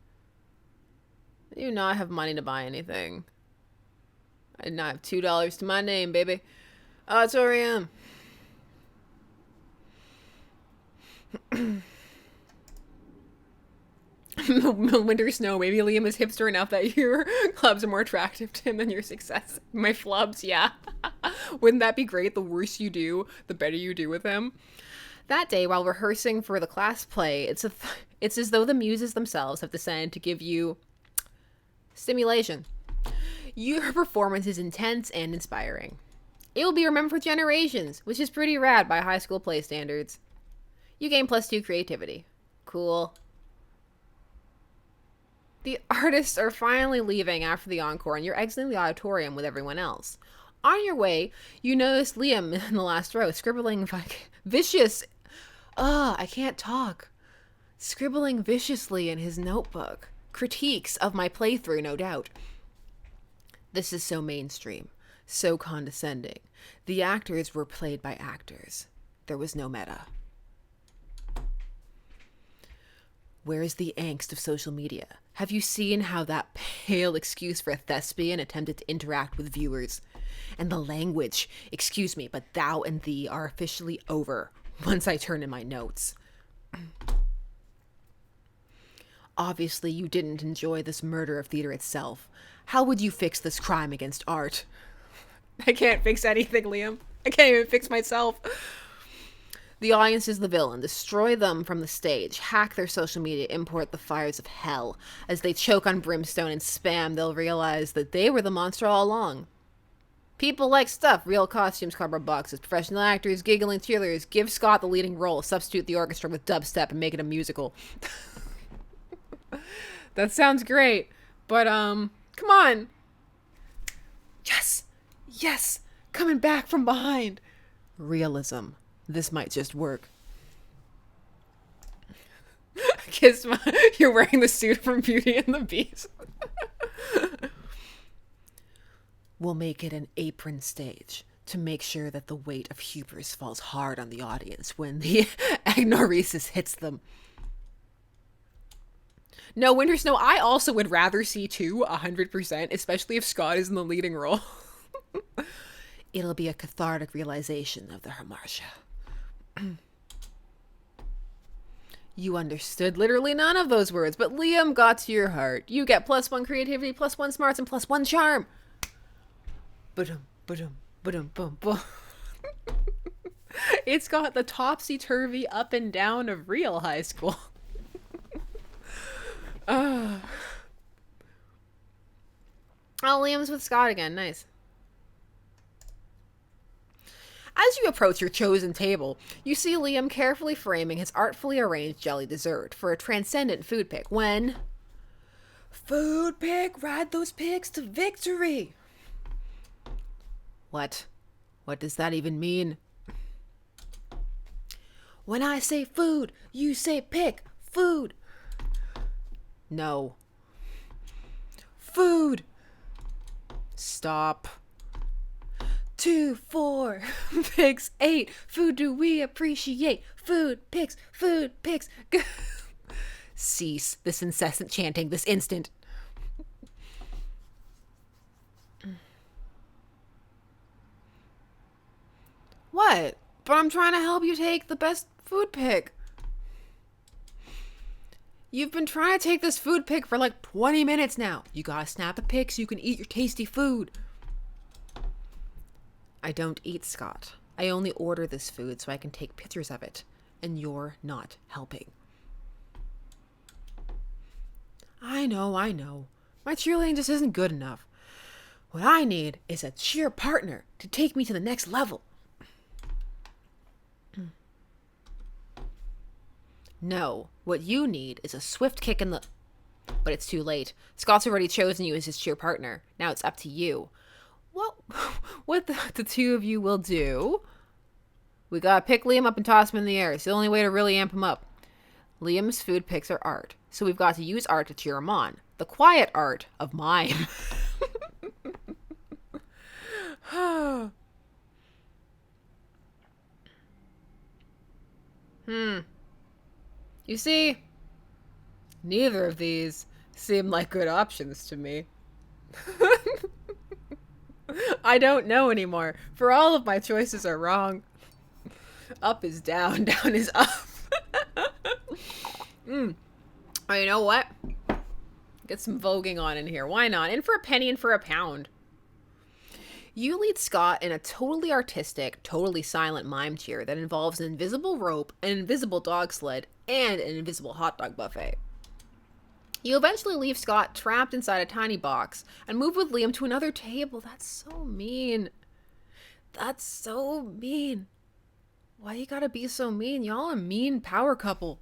do not have money to buy anything. I did not have $2 to my name, baby. Oh, it's Oriam. Winter snow. Maybe Liam is hipster enough that your clubs are more attractive to him than your success. My flubs, yeah. Wouldn't that be great? The worse you do, the better you do with him. That day, while rehearsing for the class play, it's as though the muses themselves have decided to give you stimulation. Your performance is intense and inspiring. It will be remembered for generations, which is pretty rad by high school play standards. You gain +2 creativity. Cool. The artists are finally leaving after the encore, and you're exiting the auditorium with everyone else. On your way, you notice Liam in the last row, scribbling vicious... I can't talk. Scribbling viciously in his notebook. Critiques of my playthrough, no doubt. This is so mainstream, so condescending. The actors were played by actors. There was no meta. Where is the angst of social media? Have you seen how that pale excuse for a thespian attempted to interact with viewers? And the language, excuse me, but thou and thee are officially over once I turn in my notes. Obviously, you didn't enjoy this murder of theater itself. How would you fix this crime against art? I can't fix anything, Liam. I can't even fix myself. The audience is the villain. Destroy them from the stage. Hack their social media. Import the fires of hell. As they choke on brimstone and spam, they'll realize that they were the monster all along. People like stuff. Real costumes, cardboard boxes, professional actors, giggling cheerleaders. Give Scott the leading role. Substitute the orchestra with dubstep and make it a musical. That sounds great. But, come on. Yes. Yes. Coming back from behind. Realism. This might just work. Kiss my... You're wearing the suit from Beauty and the Beast. We'll make it an apron stage to make sure that the weight of hubris falls hard on the audience when the agnoresis hits them. No, Winter Snow, I also would rather see 2, 100%, especially if Scott is in the leading role. It'll be a cathartic realization of the hamartia. You understood literally none of those words, but Liam got to your heart. You get +1 creativity, +1 smarts, and +1 charm. Ba-dum, ba-dum, ba-dum, bum, bum. It's got the topsy-turvy up and down of real high school. Oh, Liam's with Scott again. Nice. As you approach your chosen table, you see Liam carefully framing his artfully arranged jelly dessert for a transcendent food pick when... Food pick, ride those pigs to victory! What? What does that even mean? When I say food, you say pick. Food. No. Food. Stop. 2, 4, pigs, 8. Food do we appreciate? Food, pigs, food, pigs. Cease this incessant chanting this instant. What? But I'm trying to help you take the best food pick. You've been trying to take this food pick for like 20 minutes now. You gotta snap a pic so you can eat your tasty food. I don't eat, Scott. I only order this food so I can take pictures of it. And you're not helping. I know. My cheerleading just isn't good enough. What I need is a cheer partner to take me to the next level. No, what you need is a swift kick in the... But it's too late. Scott's already chosen you as his cheer partner. Now it's up to you. Well, what the two of you will do... We gotta pick Liam up and toss him in the air. It's the only way to really amp him up. Liam's food picks are art, so we've got to use art to cheer him on. The quiet art of mime. You see, neither of these seem like good options to me. I don't know anymore, for all of my choices are wrong. Up is down, down is up. Oh, you know what? Get some voguing on in here. Why not? In for a penny and for a pound. You lead Scott in a totally artistic, totally silent mime cheer that involves an invisible rope, an invisible dog sled, and an invisible hot dog buffet. You eventually leave Scott trapped inside a tiny box and move with Liam to another table. That's so mean. That's so mean. Why you gotta be so mean? Y'all a mean power couple.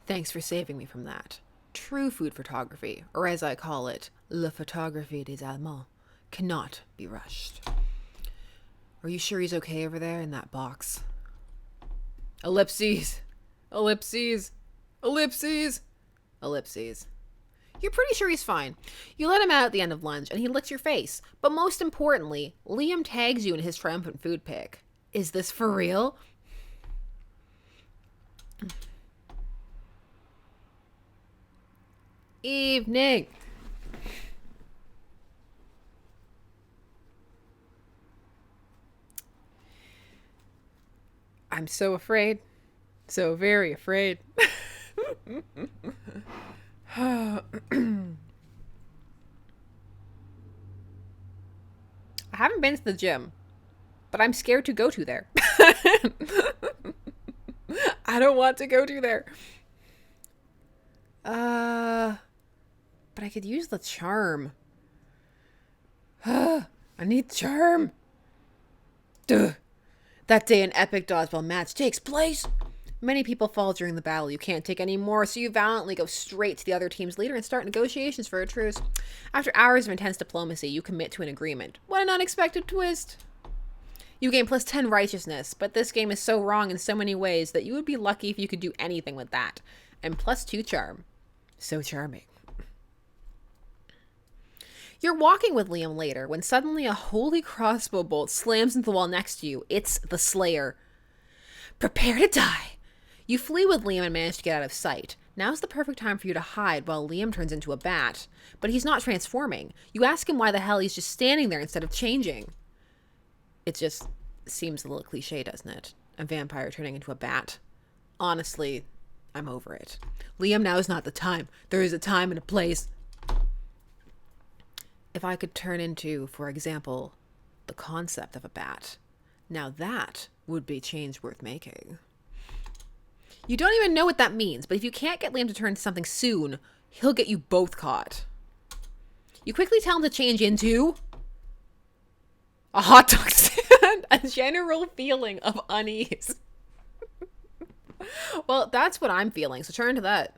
Thanks for saving me from that. True food photography, or as I call it, la photographie des Allemands, cannot be rushed. Are you sure he's okay over there in that box? Ellipses. Ellipses. Ellipses. Ellipses. You're pretty sure he's fine. You let him out at the end of lunch, and he licks your face. But most importantly, Liam tags you in his triumphant food pic. Is this for real? Evening. I'm so afraid. So very afraid. I haven't been to the gym, but I'm scared to go to there. I don't want to go to there. But I could use the charm. I need charm. Duh. That day an epic dodgeball match takes place. Many people fall during the battle. You can't take any more, so you valiantly go straight to the other team's leader and start negotiations for a truce. After hours of intense diplomacy, you commit to an agreement. What an unexpected twist. You gain plus 10 righteousness, but this game is so wrong in so many ways that you would be lucky if you could do anything with that. And plus 2 charm. So charming. You're walking with Liam later when suddenly a holy crossbow bolt slams into the wall next to you. It's the Slayer. Prepare to die. You flee with Liam and manage to get out of sight. Now's the perfect time for you to hide while Liam turns into a bat. But he's not transforming. You ask him why the hell he's just standing there instead of changing. It just seems a little cliche, doesn't it? A vampire turning into a bat. Honestly, I'm over it. Liam, now is not the time. There is a time and a place. If I could turn into, for example, the concept of a bat, now that would be change worth making. You don't even know what that means, but if you can't get Liam to turn into something soon, he'll get you both caught. You quickly tell him to change into a hot dog stand, a general feeling of unease. Well, that's what I'm feeling, so turn to that.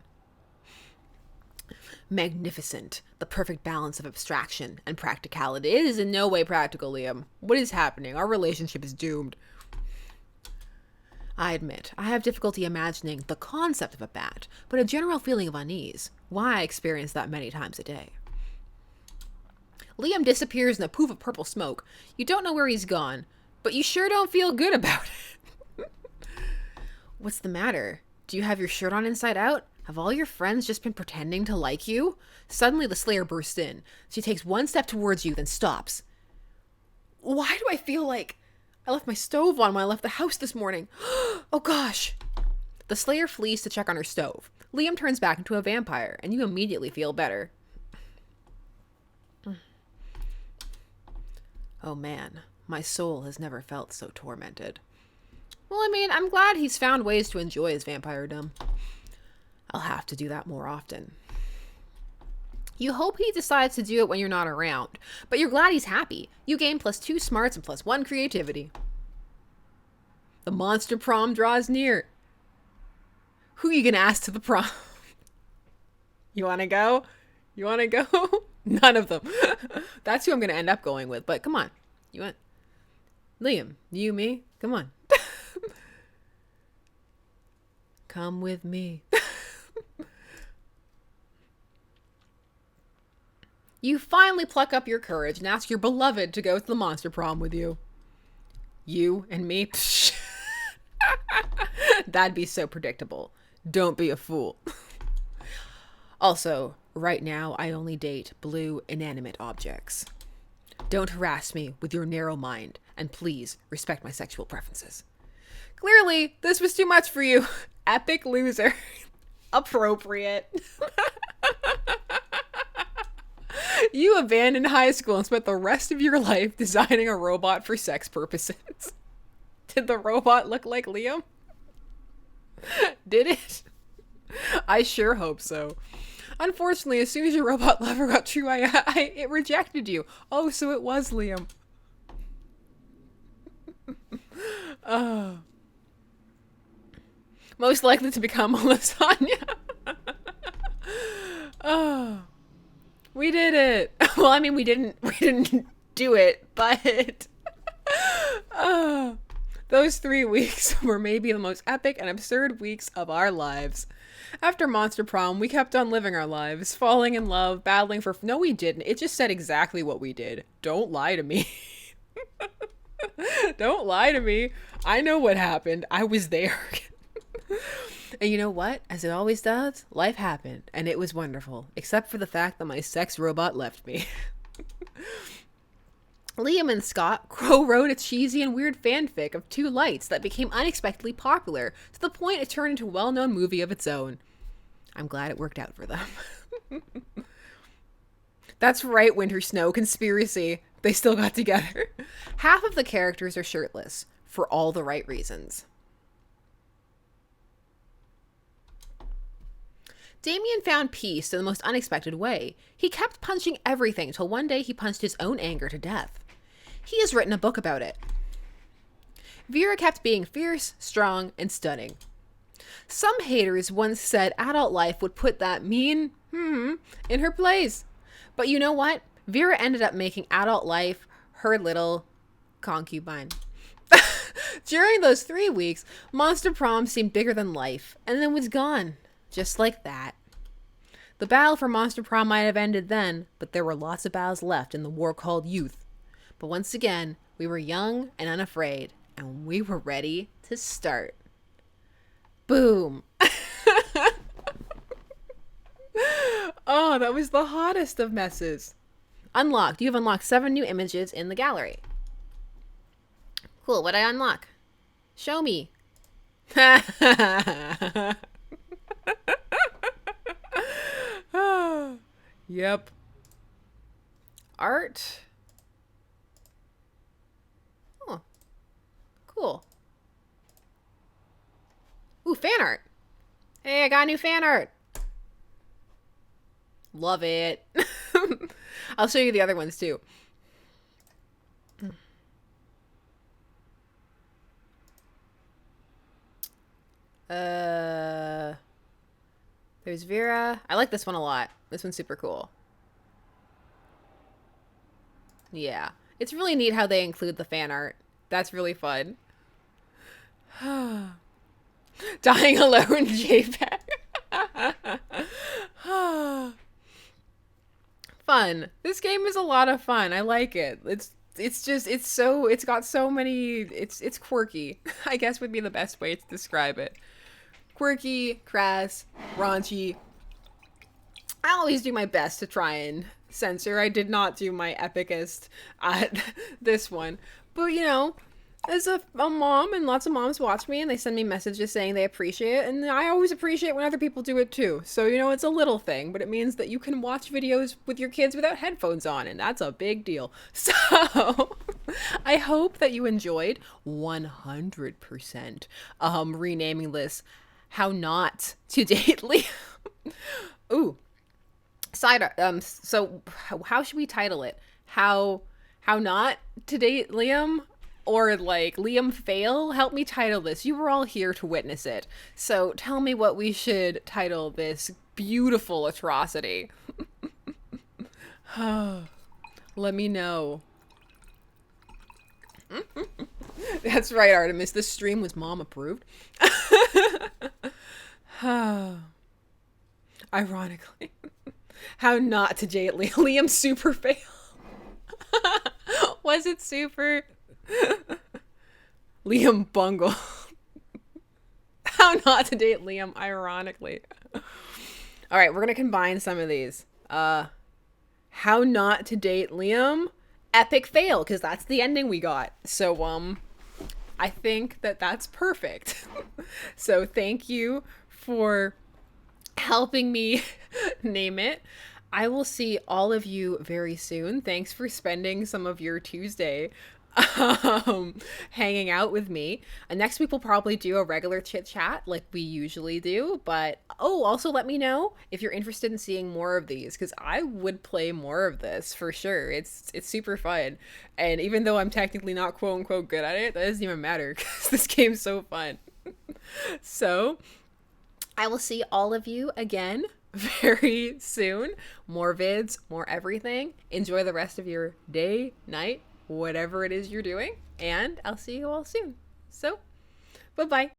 Magnificent. The perfect balance of abstraction and practicality. It is in no way practical, Liam. What is happening? Our relationship is doomed. I admit, I have difficulty imagining the concept of a bat, but a general feeling of unease. Why I experience that many times a day. Liam disappears in a poof of purple smoke. You don't know where he's gone, but you sure don't feel good about it. What's the matter? Do you have your shirt on inside out? Have all your friends just been pretending to like you? Suddenly the Slayer bursts in. She takes one step towards you, then stops. Why do I feel like I left my stove on when I left the house this morning? Oh gosh. The Slayer flees to check on her stove. Liam turns back into a vampire, and you immediately feel better. Oh man, my soul has never felt so tormented. Well, I mean, I'm glad he's found ways to enjoy his vampiredom. I'll have to do that more often. You hope he decides to do it when you're not around, but you're glad he's happy. You gain +2 smarts and +1 creativity. The Monster Prom draws near. Who are you gonna ask to the prom? You wanna go? You wanna go? None of them. That's who I'm gonna end up going with, but come on. You want... Liam, you, me? Come on. Come with me. You finally pluck up your courage and ask your beloved to go to the Monster Prom with you. You and me? That'd be so predictable. Don't be a fool. Also, right now, I only date blue, inanimate objects. Don't harass me with your narrow mind, and please respect my sexual preferences. Clearly, this was too much for you. Epic loser. Appropriate. You abandoned high school and spent the rest of your life designing a robot for sex purposes. Did the robot look like Liam? Did it? I sure hope so. Unfortunately, as soon as your robot lover got true it rejected you. Oh, so it was Liam. Most likely to become a lasagna. We did it. Well, I mean, we didn't do it, but those 3 weeks were maybe the most epic and absurd weeks of our lives. After Monster Prom, we kept on living our lives, falling in love, battling for... No, we didn't. It just said exactly what we did. Don't lie to me. Don't lie to me. I know what happened. I was there. And you know what? As it always does, life happened, and it was wonderful, except for the fact that my sex robot left me. Liam and Scott co-wrote a cheesy and weird fanfic of 2 lights that became unexpectedly popular, to the point it turned into a well-known movie of its own. I'm glad it worked out for them. That's right, Winter Snow Conspiracy. They still got together. Half of the characters are shirtless, for all the right reasons. Damien found peace in the most unexpected way. He kept punching everything till one day he punched his own anger to death. He has written a book about it. Vera kept being fierce, strong, and stunning. Some haters once said adult life would put that mean in her place. But you know what? Vera ended up making adult life her little concubine. During those 3 weeks, Monster Prom seemed bigger than life, and then was gone. Just like that. The battle for Monster Prom might have ended then, but there were lots of battles left in the war called youth. But once again, we were young and unafraid, and we were ready to start. Boom. Oh, that was the hottest of messes. Unlocked. You have unlocked 7 new images in the gallery. Cool. What'd I unlock? Show me. Yep. Art. Oh, cool. Ooh, fan art. Hey, I got new fan art. Love it. I'll show you the other ones too. There's Vera. I like this one a lot. This one's super cool. Yeah. It's really neat how they include the fan art. That's really fun. Dying alone, JPEG. Fun. This game is a lot of fun. I like it. It's got so many it's quirky. I guess would be the best way to describe it. Quirky, crass, raunchy. I always do my best to try and censor. I did not do my epicest at this one. But you know, as a mom, and lots of moms watch me and they send me messages saying they appreciate it, and I always appreciate when other people do it too. So you know, it's a little thing, but it means that you can watch videos with your kids without headphones on, and that's a big deal. So I hope that you enjoyed 100% renaming this How Not to Date Liam. Ooh, side so how should we title it? How Not to Date Liam, or like Liam Fail? Help me title this. You were all here to witness it. So tell me what we should title this beautiful atrocity. Let me know. That's right, Artemis. This stream was mom approved. Ironically. How Not to Date Liam Super Fail. Was it super? Liam Bungle. How Not to Date Liam, ironically. All right, we're going to combine some of these. How Not to Date Liam, Epic Fail, because that's the ending we got. So, I think that that's perfect. So thank you for helping me name it. I will see all of you very soon. Thanks for spending some of your Tuesday hanging out with me. And next week we'll probably do a regular chit chat like we usually do. But also let me know if you're interested in seeing more of these, because I would play more of this for sure. It's super fun. And even though I'm technically not quote unquote good at it, that doesn't even matter because this game's so fun. So I will see all of you again very soon. More vids, more everything. Enjoy the rest of your day, night, whatever it is you're doing, and I'll see you all soon. So, bye-bye.